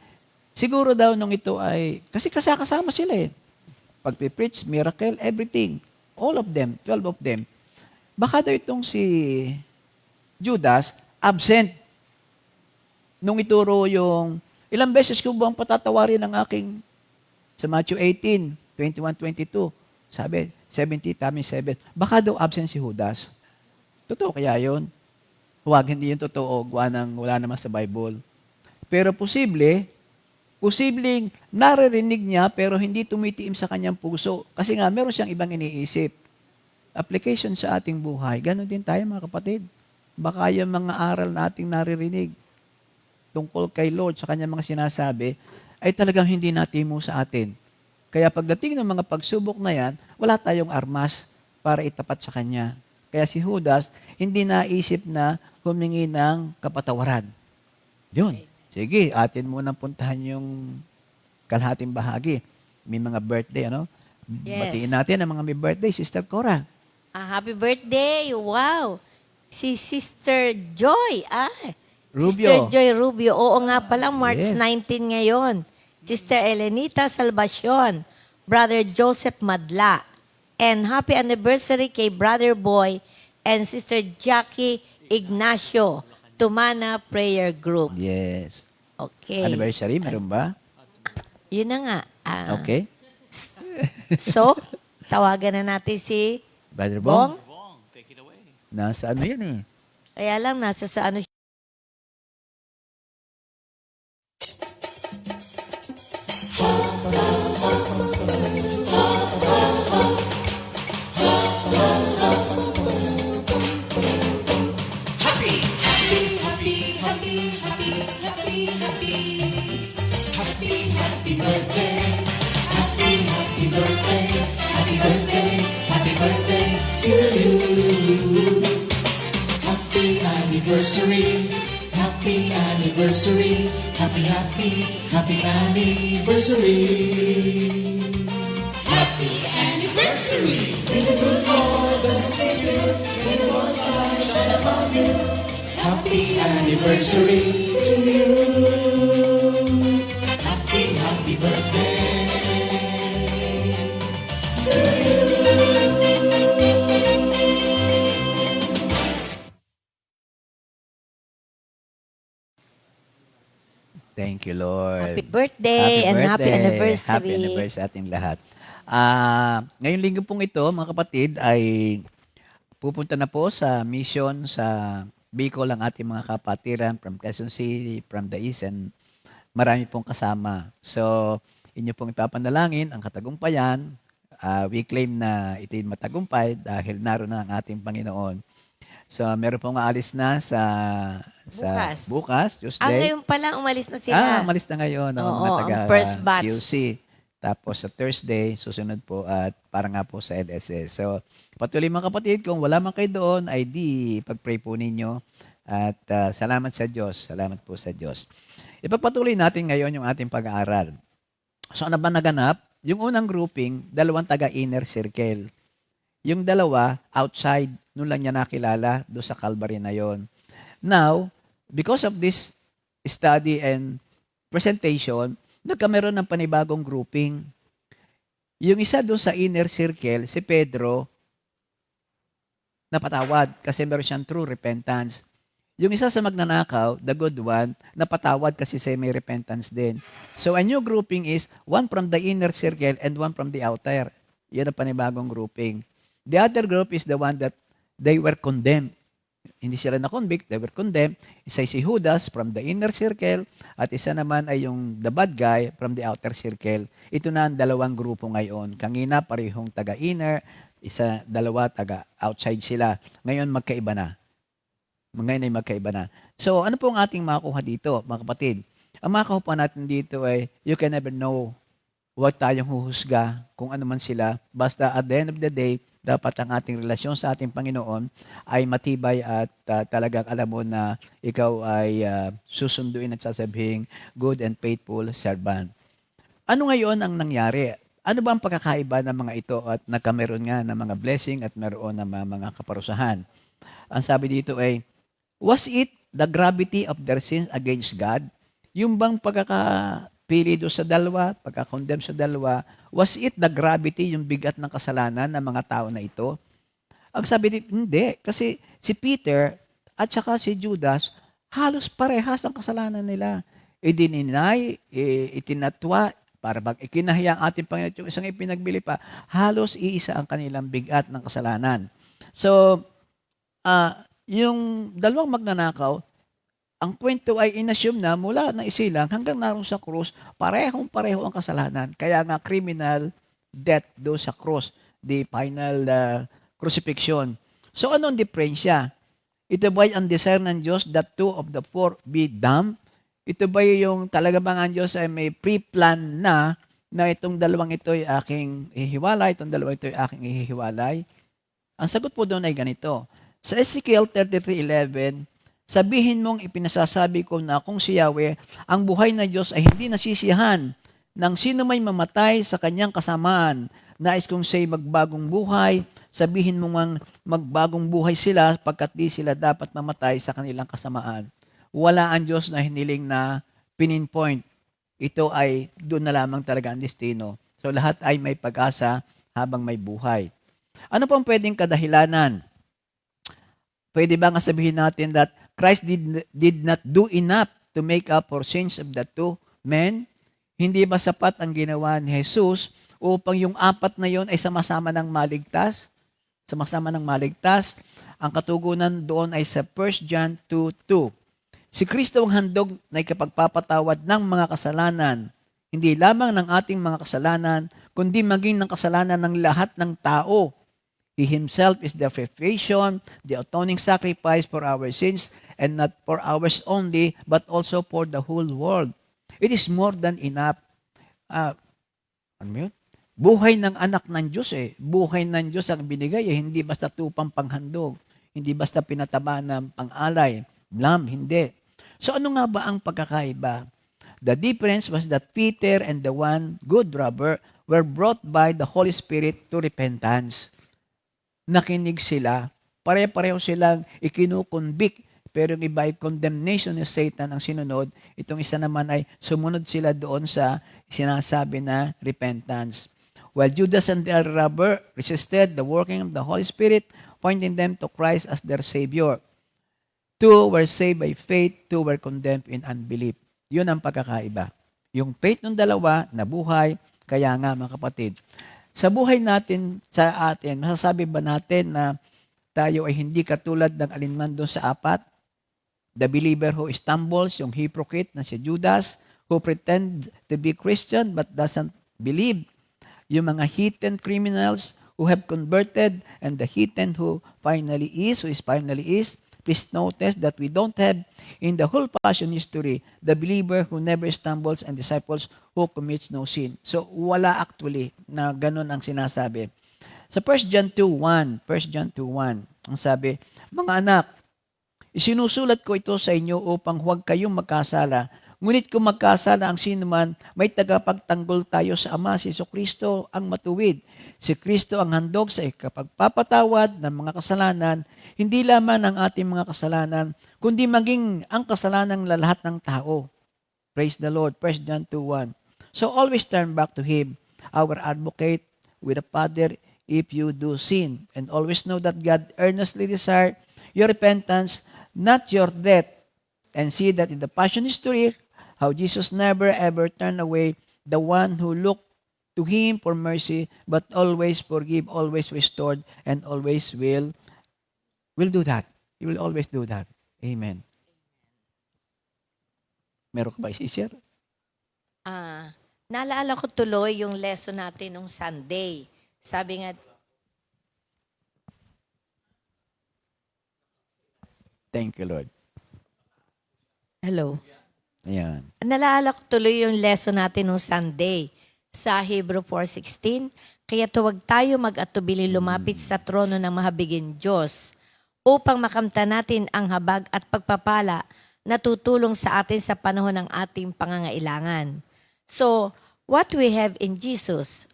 siguro daw nung ito ay, kasi kasama sila Pag-preach, miracle, everything. All of them, 12 of them. Baka daw itong si Judas, absent. Nung ituro yung, ilang beses ko ba ang patatawarin ng aking, sa Matthew 18, 21, 22, sabi, 70 times 7. Baka daw absent si Judas. Totoo kaya yun? Huwag, hindi yun totoo. Wala naman sa Bible. Pero posibleng naririnig niya pero hindi tumitiim sa kanyang puso. Kasi nga, meron siyang ibang iniisip. Application sa ating buhay. Ganon din tayo mga kapatid. Baka yung mga aral na ating naririnig tungkol kay Lord sa kanyang mga sinasabi ay talagang hindi natimo sa atin. Kaya pagdating ng mga pagsubok na yan, wala tayong armas para itapat sa kanya. Kaya si Judas, hindi naisip na humingi ng kapatawaran. Yun. Sige, atin munang puntahan yung kalahating bahagi. may mga birthday, ano? Yes. Batiin natin ang mga may birthday, Sister Cora. Happy birthday! Wow! Si Sister Joy. Rubio. Sister Joy Rubio. Oo nga pala, March Yes. 19 ngayon. Sister Elenita Salvacion. Brother Joseph Madla. And happy anniversary kay Brother Boy and Sister Jackie Ignacio. Tumana Prayer Group. Yes. Okay. Anniversary, meron ba? Yun na nga. Okay. So, tawagan na natin si Brother Bong. Bong, Bong, take it away. nasa ano yan eh. Kaya lang, nasa sa ano siya. Happy anniversary, happy anniversary, happy, happy, happy anniversary. Happy anniversary! May the good Lord doesn't leave you, may the Lord's light shine upon you. Happy anniversary to you. Happy, happy birthday to you. Thank you, Lord. Happy birthday and happy anniversary. Happy anniversary sa ating lahat. Ngayong linggo pong ito, mga kapatid, ay pupunta na po sa mission sa Bicol ang ating mga kapatiran from Quezon City, from the East, and marami pong kasama. So, inyo pong ipapanalangin ang katagumpayan. We claim na ito'y matagumpay dahil naroon na ang ating Panginoon. So, meron pong aalis na sa bukas, Tuesday. Ngayon pala, umalis na sila. Umalis na ngayon. Oo, Mga taga ang first batch. QC. Tapos sa Thursday, susunod po at para nga po sa LSS. So, patuloy mga kapatid, kung wala man kayo doon, ay di pag-pray po ninyo. At salamat sa Diyos. Salamat po sa Diyos. Ipagpatuloy natin ngayon yung ating pag-aaral. So, ano ba naganap? Yung unang grouping, 2 taga-inner circle. Yung 2, outside, noon lang niya nakilala, doon sa Calvary na yon. Now, because of this study and presentation, nagkameron ng panibagong grouping. Yung isa doon sa inner circle, si Pedro, napatawad kasi meron siyang true repentance. Yung isa sa magnanakaw, the good one, napatawad kasi siya may repentance din. So a new grouping is one from the inner circle and one from the outer. Yan ang panibagong grouping. The other group is the one that they were condemned. Hindi sila na-convict, they were condemned. Isa si Judas from the inner circle at isa naman ay yung the bad guy from the outer circle. Ito na ang dalawang grupo ngayon. Kanina parehong taga-inner, isa, 2 taga-outside sila. Ngayon magkaiba na. Ngayon ay magkaiba na. So ano po ang ating makuha dito, mga kapatid? Ang makuha natin dito ay you can never know. Huwag tayong huhusga kung ano man sila. Basta at the end of the day, dapat ang ating relasyon sa ating Panginoon ay matibay at talagang alam mo na ikaw ay susunduin at sasabihin, good and faithful servant. Ano ngayon ang nangyari? Ano ba ang pagkakaiba ng mga ito at nagkameron nga ng mga blessing at meron ng mga kaparusahan? Ang sabi dito ay, was it the gravity of their sins against God? Yung bang pagkakapili doon sa 2, pagkakondemn sa 2, was it the gravity, yung bigat ng kasalanan ng mga tao na ito? Ang sabi dito, hindi. Kasi si Peter at saka si Judas, halos parehas ang kasalanan nila. Idininay, itinatwa, para bang ikinahiya ang ating Panginoon, yung isang ipinagbili pa, halos iisa ang kanilang bigat ng kasalanan. So, yung 2 magnanakaw, ang kwento ay inassume na mula na isilang hanggang naroon sa krus, parehong-pareho ang kasalanan. Kaya nga criminal death do sa krus, the final crucifixion. So ano ang diferensya? Ito ba'y ang desire ng Diyos that 2 of the 4 be damned? Ito ba yung talaga bang ang Diyos ay may pre-plan na itong 2 ito ay aking ihiwalay, itong 2 ito ay aking ihiwalay? Ang sagot po doon ay ganito. Sa Ezekiel 33:11, sabihin mong ipinasasabi ko na kung si Yahweh, ang buhay na Diyos ay hindi nasisiyahan nang sino may mamatay sa kanyang kasamaan, nais kong siya'y magbagong buhay, sabihin mo ngang magbagong buhay sila pagkat di sila dapat mamatay sa kanilang kasamaan. Wala ang Diyos na hiniling na pininpoint. Ito ay doon na lamang talaga ang destino. So lahat ay may pag-asa habang may buhay. Ano pong pwedeng kadahilanan? Pwede ba nga sabihin natin that Christ did not do enough to make up for sins of the two men? Hindi ba sapat ang ginawa ni Jesus upang yung apat na yon ay sama-sama ng maligtas? Sama-sama ng maligtas. Ang katugunan doon ay sa 1 John 2:2. Si Kristo ang handog na ikapagpapatawad ng mga kasalanan, hindi lamang ng ating mga kasalanan, kundi maging ng kasalanan ng lahat ng tao. He himself is the propitiation, the atoning sacrifice for our sins, and not for ours only, but also for the whole world. It is more than enough. Ano yun? Buhay ng anak ng Diyos eh. Buhay ng Diyos ang binigay eh. Hindi basta tupang panghandog. Hindi basta pinataba ng pang-alay. Blam, hindi. So ano nga ba ang pagkakaiba? The difference was that Peter and the one good robber were brought by the Holy Spirit to repentance. Nakinig sila, pare-pareho silang ikinukonvict, pero yung iba ay condemnation ni Satan ang sinunod. Itong isa naman ay sumunod sila doon sa sinasabi na repentance. While Judas and the other robber resisted the working of the Holy Spirit, pointing them to Christ as their Savior. Two were saved by faith, two were condemned in unbelief. Yun ang pagkakaiba. Yung faith ng dalawa, nabuhay, kaya nga mga kapatid, sa buhay natin, sa atin, masasabi ba natin na tayo ay hindi katulad ng alinman doon sa apat? The believer who stumbles, yung hypocrite na si Judas, who pretend to be Christian but doesn't believe. Yung mga hidden criminals who have converted, and the hidden who is finally is. Please notice that we don't have in the whole passion history the believer who never stumbles and disciples who commits no sin. So wala actually na ganun ang sinasabi. Sa 1 John 2:1, ang sabi, mga anak, isinusulat ko ito sa inyo upang huwag kayong magkasala. Ngunit kung magkasala ang sinuman, may tagapagtanggol tayo sa Ama, si Jesucristo ang matuwid. Si Kristo ang handog sa ikapagpapatawad ng mga kasalanan, hindi lamang ng ating mga kasalanan, kundi maging ang kasalanan ng lahat ng tao. Praise the Lord. 1 John 2:1. So always turn back to Him, our advocate with the Father, if you do sin. And always know that God earnestly desires your repentance, not your death. And see that in the Passion history, how Jesus never ever turned away the one who looked to Him for mercy, but always forgive, always restored, and always will do that. He will always do that. Amen. Meron ka ba isi-share? Naalala ko tuloy yung lesson natin nung Sunday. Sabi nga, Thank you, Lord. hello. Ayan. Naalala ko tuloy yung lesson natin nung Sunday sa Hebrew 4:16. Kaya tuwag tayo mag-atubili lumapit sa trono ng mahabaging Diyos upang makamta natin ang habag at pagpapala na tutulong sa atin sa panahon ng ating pangangailangan. So, what we have in Jesus?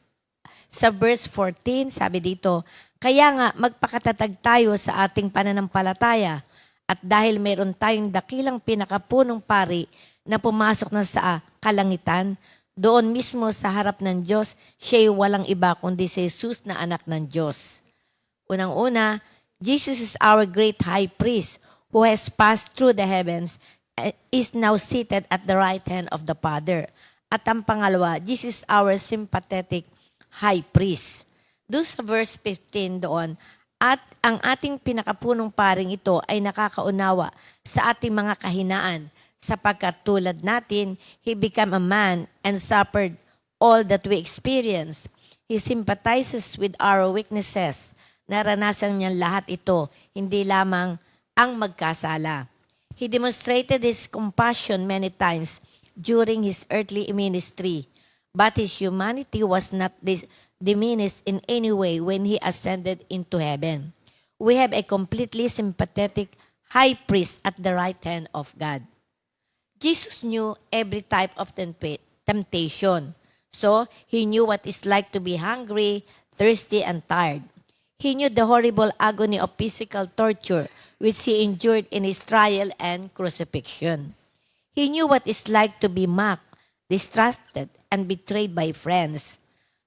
Sa verse 14, sabi dito, kaya nga magpakatatag tayo sa ating pananampalataya at dahil meron tayong dakilang pinakapunong pari na pumasok na sa kalangitan, doon mismo sa harap ng Diyos, siya'y walang iba kundi si Jesus na anak ng Diyos. Unang-una, Jesus is our great high priest who has passed through the heavens and is now seated at the right hand of the Father. At ang pangalawa, Jesus is our sympathetic high priest. Doon sa verse 15 doon, at ang ating pinakapunong paring ito ay nakakaunawa sa ating mga kahinaan, sapagkat tulad natin, He became a man and suffered all that we experience. He sympathizes with our weaknesses. Naranasan niya lahat ito, hindi lamang ang magkasala. He demonstrated His compassion many times during His earthly ministry, but His humanity was not diminished in any way when He ascended into heaven. We have a completely sympathetic high priest at the right hand of God. Jesus knew every type of temptation. So, he knew what it's like to be hungry, thirsty, and tired. He knew the horrible agony of physical torture which he endured in his trial and crucifixion. He knew what it's like to be mocked, distrusted, and betrayed by friends.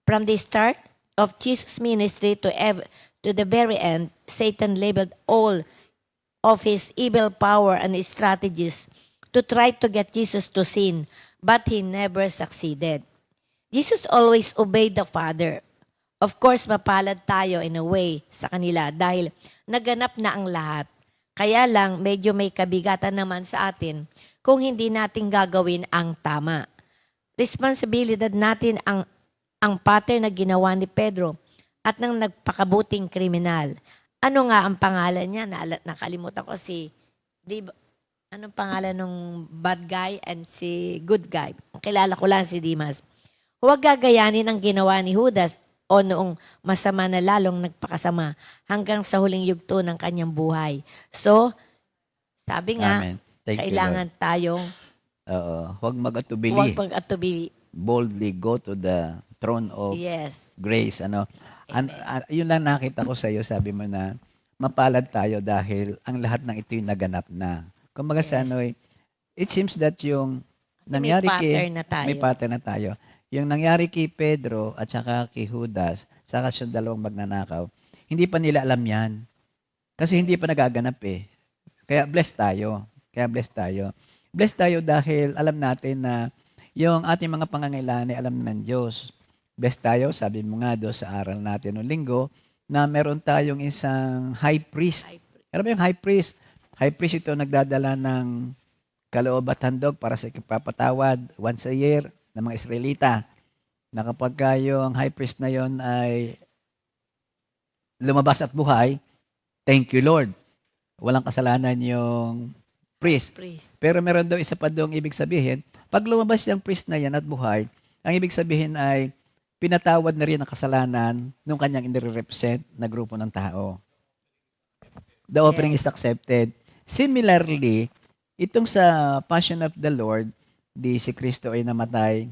From the start of Jesus' ministry to the very end, Satan labeled all of his evil power and his strategies to try to get Jesus to sin, but he never succeeded. Jesus always obeyed the Father. Of course, mapalad tayo in a way sa kanila dahil naganap na ang lahat. Kaya lang, medyo may kabigatan naman sa atin kung hindi natin gagawin ang tama. Responsibilidad natin ang pattern na ginawa ni Pedro at ng nagpakabuting kriminal. Ano nga ang pangalan niya? Nakalimutan ko anong pangalan ng bad guy and si good guy? Kilala ko lang si Dimas. Huwag gagayanin ang ginawa ni Judas o noong masama na lalong nagpakasama hanggang sa huling yugto ng kanyang buhay. So, sabi nga, Amen. Thank you, kailangan tayong huwag mag-atubili. huwag mag-atubili. Boldly go to the throne of Yes. grace. Yun lang nakita ko sa iyo, sabi mo na mapalad tayo dahil ang lahat ng ito'y naganap na. Kumbaga sa it seems that yung Kasi nangyari may pattern na tayo. may pattern na tayo. Yung nangyari kay Pedro at saka kay Judas, saka yung dalawang magnanakaw, hindi pa nila alam yan. Kasi hindi pa nagaganap eh. Kaya blessed tayo. Blessed tayo dahil alam natin na yung ating mga pangangailangan ay alam na ng Diyos. Blessed tayo, sabi mo nga doon sa aral natin noong linggo, na meron tayong isang high priest. Ano ba yung high priest? High priest ito nagdadala ng kaloob at handog para sa ikapapatawad once a year ng mga Israelita. Na kapag yung high priest na yon ay lumabas at buhay, thank you Lord. Walang kasalanan yung priest. Pero meron daw isa pa doong ibig sabihin, pag lumabas yung priest na yan at buhay, ang ibig sabihin ay pinatawad na rin ang kasalanan ng kanyang inire-represent na grupo ng tao. The offering is accepted. Similarly, itong sa Passion of the Lord, si Kristo ay namatay,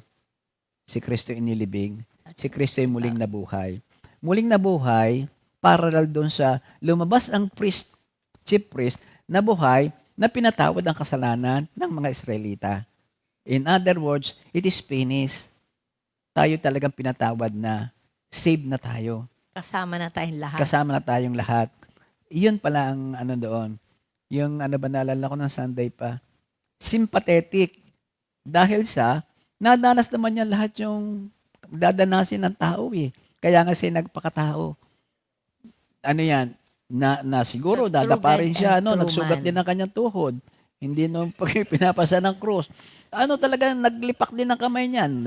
si Kristo inilibing, si Kristo ay muling nabuhay. Muling nabuhay, parallel doon sa lumabas ang priest, chief priest, na buhay, na pinatawad ang kasalanan ng mga Israelita. In other words, it is finished. Tayo talagang pinatawad na, saved na tayo. Kasama na tayong lahat. Kasama na tayong lahat. Iyon pala ang doon. Yung naalala ko ng Sunday pa, sympathetic. Dahil nadanas naman niya lahat yung dadanasin ng tao eh. Kaya nga siya nagpakatao. Siguro Sa dadapa true rin God siya, and true nagsugat man. din ang kanyang tuhod. Hindi nung pag pinapasa ng krus. Talaga naglipak din ang kamay niyan.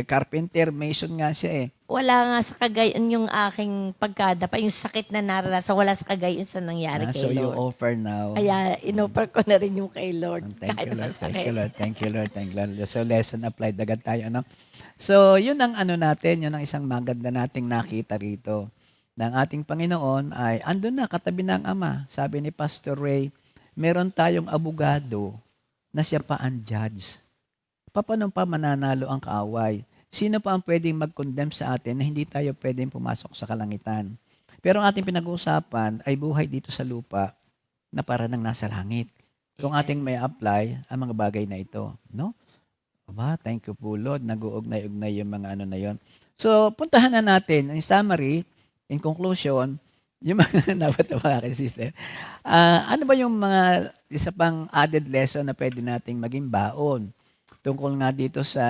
Carpenter, mason nga siya eh. Wala nga sa kagayon yung aking pagkadapa, yung sakit na naranasan, wala sa kagayon sa nangyari kay So you Lord. offer now. Kaya inoffer ko na rin yung kay Lord. Thank kahit you, Lord. masakit. Thank you, Lord. Thank you, Lord. Thank you, Lord. So, lesson applied agad tayo, So, yun ang natin, yun ang isang maganda nating nakita rito. Ng ating Panginoon ay, andun na, katabi ng Ama. Sabi ni Pastor Ray, meron tayong abogado na siya pa ang judge. Paano pa mananalo ang kaaway? Sino pa ang pwedeng mag-condemn sa atin na hindi tayo pwedeng pumasok sa kalangitan? Pero ang ating pinag-uusapan ay buhay dito sa lupa na para nang nasa langit. Kung ating may apply ang mga bagay na ito, no? Thank you po, Lord. Nag-uugnay-ugnay yung mga na yon. So, puntahan na natin. In summary, in conclusion, yung mga napatawa kay sister, ano ba yung mga isa pang added lesson na pwede nating maging baon tungkol nga dito sa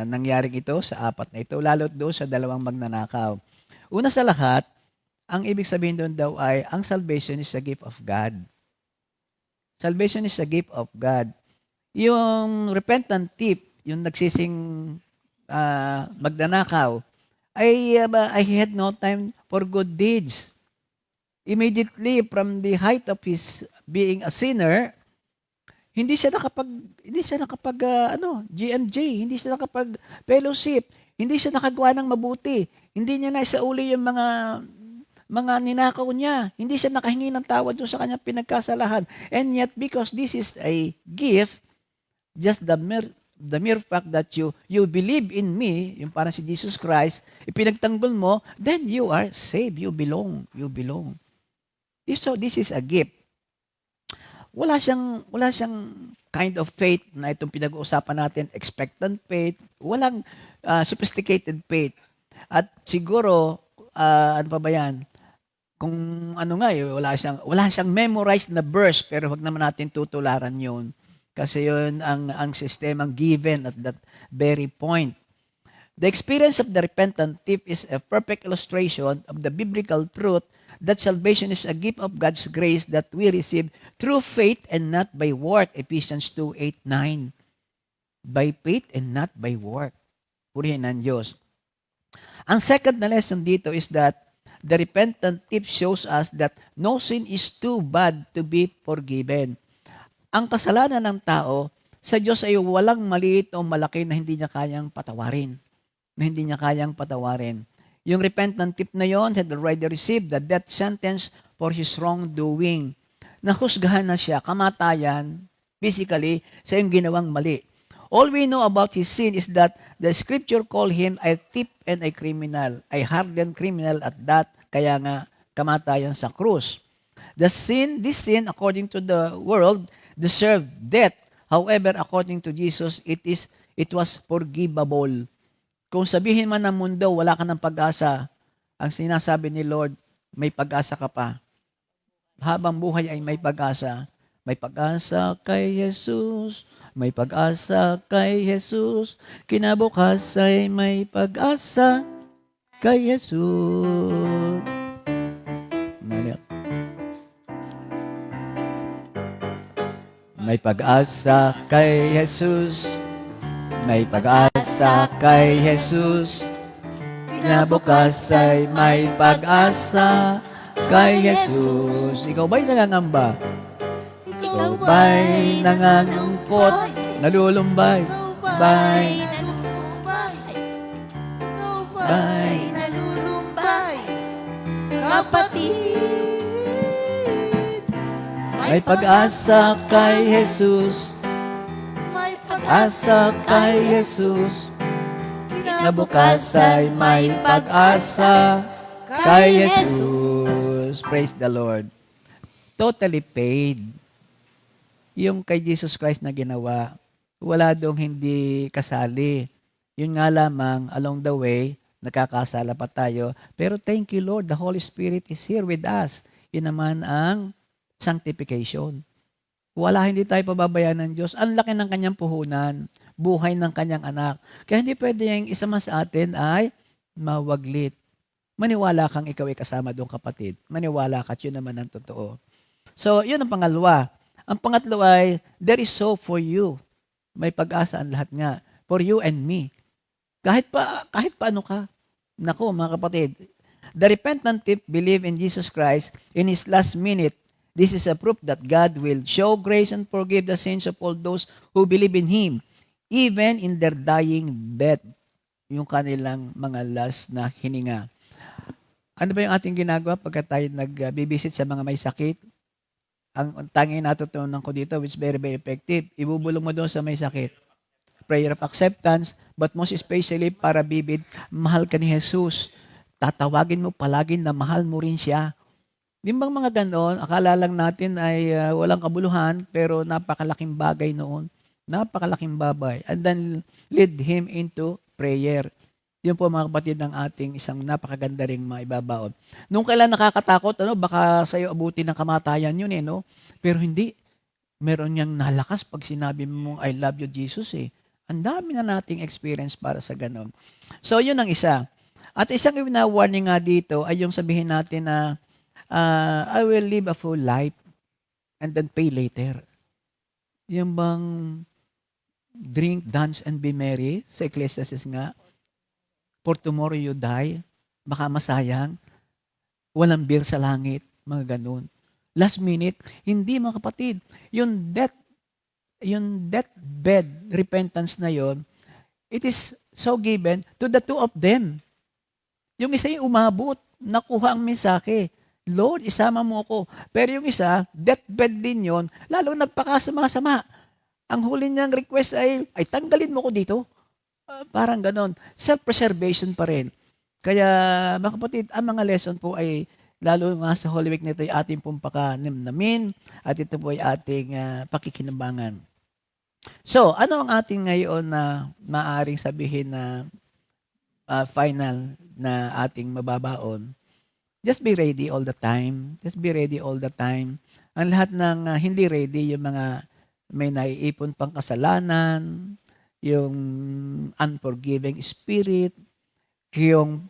nangyaring ito, sa apat na ito, lalo doon sa dalawang magnanakaw. Una sa lahat, ang ibig sabihin doon daw ay, ang salvation is a gift of God. Salvation is a gift of God. Yung repentant thief, yung nagsising magnanakaw, I had no time for good deeds. Immediately from the height of his being a sinner, hindi siya nakapag GMJ, hindi siya nakapag fellowship, hindi siya nakagawa ng mabuti, hindi niya naisauli yung mga ninakaw niya, hindi siya nakahingi ng tawad doon sa kanyang pinagkasalahan. And yet, because this is a gift, just the the mere fact that you believe in me, yung parang si Jesus Christ, ipinagtanggol mo, then you are saved. You belong. You belong. So this is a gift. Wala siyang kind of faith na itong pinag-uusapan natin, expectant faith. Walang sophisticated faith. At siguro, ano pa ba yan? Kung ano nga, wala siyang memorized na verse, pero wag naman natin tutularan yun. Kasi yun ang sistemang given at that very point. The experience of the repentant thief is a perfect illustration of the biblical truth that salvation is a gift of God's grace that we receive through faith and not by work. Ephesians 2:8-9. By faith and not by work. Purihin ng Diyos. Ang second na lesson dito is that the repentant thief shows us that no sin is too bad to be forgiven. Ang kasalanan ng tao, sa Diyos ay walang maliit o malaki na hindi niya kayang patawarin. Yung repentant thief na yon had already received the death sentence for his wrongdoing. Nahusgahan na siya, kamatayan, physically, sa yung ginawang mali. All we know about his sin is that the scripture called him a thief and a criminal, a hardened criminal at that, kaya nga kamatayan sa krus. This sin, according to the world, deserved death. However, according to Jesus, it was forgivable. Kung sabihin man ng mundo, wala ka ng pag-asa, ang sinasabi ni Lord, may pag-asa ka pa. Habang buhay ay may pag-asa. May pag-asa kay Jesus. May pag-asa kay Jesus. Kinabukas ay may pag-asa kay Jesus. May pag-asa kay Jesus. May pag-asa kay Jesus. Kinabukas ay may pag-asa kay Jesus. Ikaw ba'y nangangamba? Ikaw ba'y nangangungkot? Nalulumbay? Ba'y nalulumbay, kapatid. may pag-asa kay Jesus. May Asa kay Jesus. Kinabukas ay may pag-asa kay Jesus. Praise the Lord. Totally paid. Yung kay Jesus Christ na ginawa, wala dong hindi kasali. Yun nga lamang, along the way, nakakasala pa tayo. Pero thank you, Lord, the Holy Spirit is here with us. Yun naman ang sanctification. Wala, hindi tayo pababayaan ng Diyos. Ang laki ng kanyang puhunan, buhay ng kanyang anak. Kaya hindi pwede yung isa man sa atin ay mawaglit. Maniwala kang ikaw ay kasama doon, kapatid. Maniwala ka at yun naman ang totoo. So, yun ang pangalawa. Ang pangatlo ay, there is hope for you. May pag-asa ang lahat nga. For you and me. Kahit paano ka. Naku, mga kapatid. The repentant thief believe in Jesus Christ in his last minute. This is a proof that God will show grace and forgive the sins of all those who believe in Him, even in their dying bed. Yung kanilang mga last na hininga. Ano ba yung ating ginagawa pagka tayo nag-visit sa mga may sakit? Ang tanging natutunan ko dito, which is very, very effective, ibubulong mo doon sa may sakit. Prayer of acceptance, but most especially para bibid, mahal ka ni Jesus. Tatawagin mo palagi na mahal mo rin siya. Di bang mga ganoon, akala lang natin ay walang kabuluhan, pero napakalaking bagay noon. Napakalaking bagay. And then lead him into prayer. Yun po mga kapatid ng ating isang napakaganda ring maibabaon. Nung kailan nakakatakot, baka sa'yo abutin ng kamatayan yun no? Pero hindi. Meron niyang nalakas pag sinabi mo, I love you, Jesus Ang dami na nating experience para sa ganon. So yun ang isa. At isang warning nga dito ay yung sabihin natin na I will live a full life and then pay later. Yung bang drink, dance, and be merry sa Ecclesiastes nga, for tomorrow you die, baka masayang, walang beer sa langit, mga ganun. Last minute, hindi mga kapatid, yung deathbed repentance na yon, it is so given to the two of them. Yung isa yung umabot, nakuha ang mensahe, Lord, isama mo ako. Pero yung isa, deathbed din yon, lalo nagpakasama-sama. ang huli niyang request ay tanggalin mo ko dito. Parang ganon. Self-preservation pa rin. Kaya, mga kapatid, ang mga lesson po ay lalo nga sa Holy Week nito ay ating pong pakanimnamin at ito po ay ating pakikinabangan. So, ano ang ating ngayon na maaaring sabihin na final na ating mababaon? Just be ready all the time. Just be ready all the time. Ang lahat ng hindi ready, yung mga may naiipon pang kasalanan, yung unforgiving spirit, yung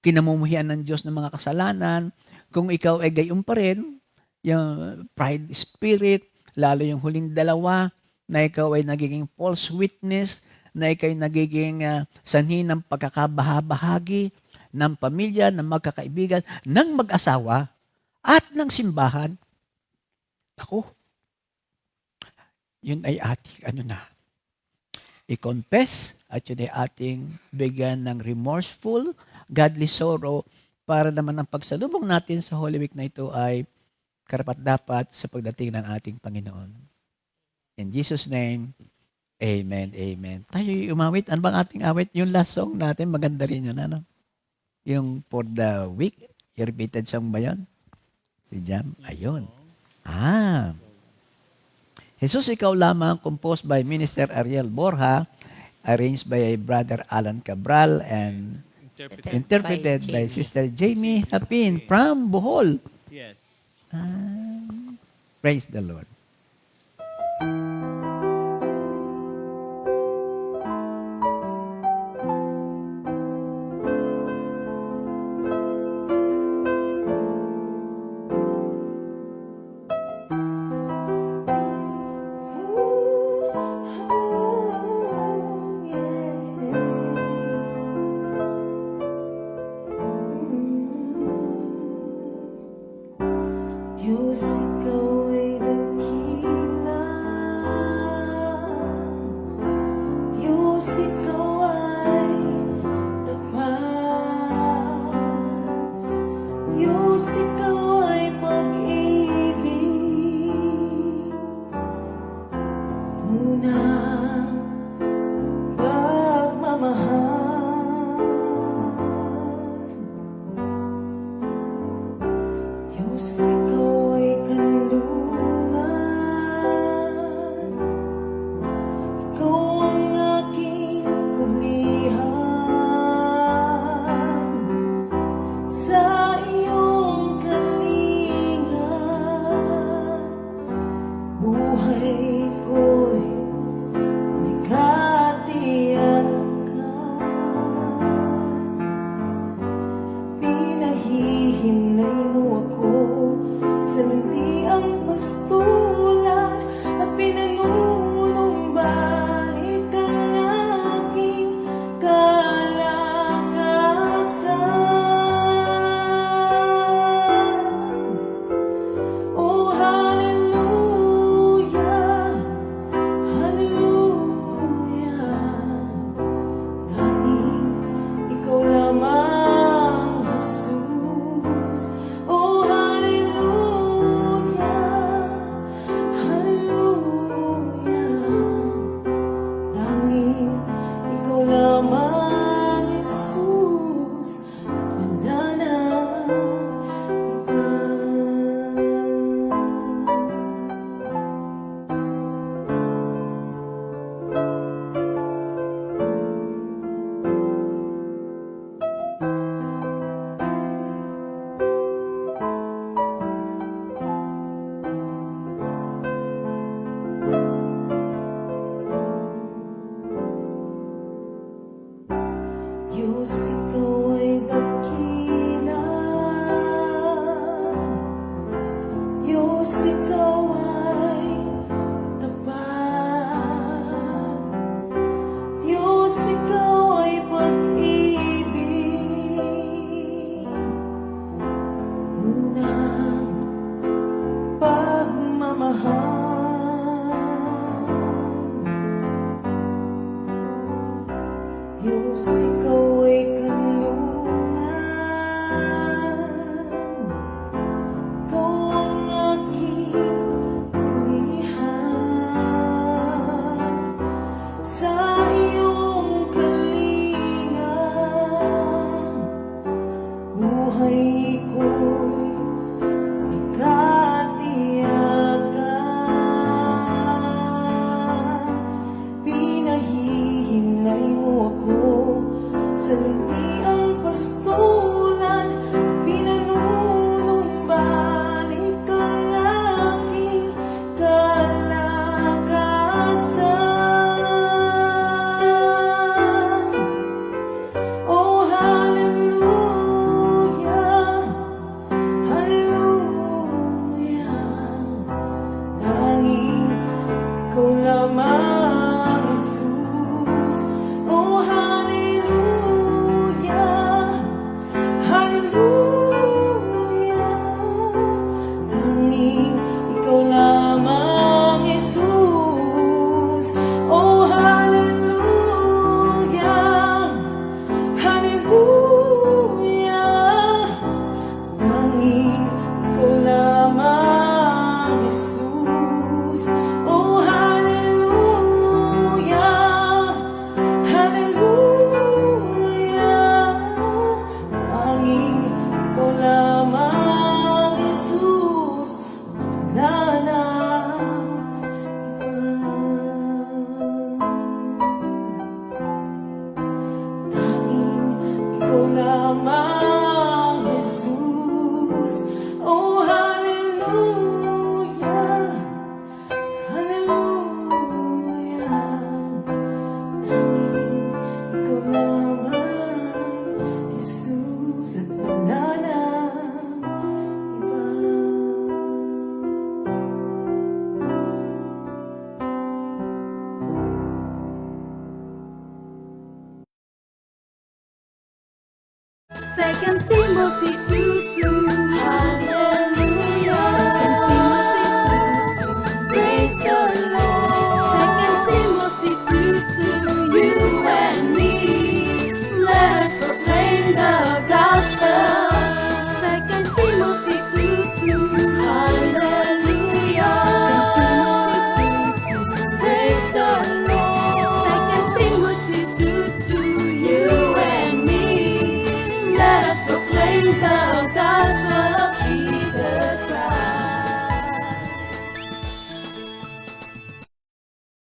kinamumuhian ng Diyos ng mga kasalanan, kung ikaw ay gayon pa rin, yung pride spirit, lalo yung huling dalawa, na ikaw ay nagiging false witness, na ikaw ay nagiging sanhi ng pagkakabahabahagi ng pamilya, ng magkakaibigan, ng mag-asawa, at ng simbahan. Ako, yun ay ating i-confess at yun ay ating bigyan ng remorseful, godly sorrow para naman ang pagsalubong natin sa Holy Week na ito ay karapat-dapat sa pagdating ng ating Panginoon. In Jesus' name, amen, amen. Tayo umawit. Ano bang ating awit? Yung last song natin, maganda rin yun. Ano? Yung for the week, yung repeated song ba yun? Si Jam? Ayun. Jesus, Ikaw Lamang, composed by Minister Ariel Borja, arranged by Brother Alan Cabral, and interpreted by Sister Jamie Hapin from Bohol. Yes. Praise the Lord. Diyos, ikaw ay dakila. Diyos, ikaw ay tapat. Diyos, ikaw ay pag-ibig. Unang pagmamahal. Diyos, ikaw ay kanlungan. Ikaw ang aking kulihan. Sa iyong kalinga, buhay ko'y may katiyakan. Pinahihimlay mo ako sa landiang pastulan at pinanunumbalik ang aking kalakasan. Oh, hallelujah, hallelujah. Tanging ikaw lamang, Jesus. Oh, hallelujah, hallelujah. Tanging ikaw lamang, Jesus, at wala nang iba. Diyos, ikaw ay dakila. Diyos, ikaw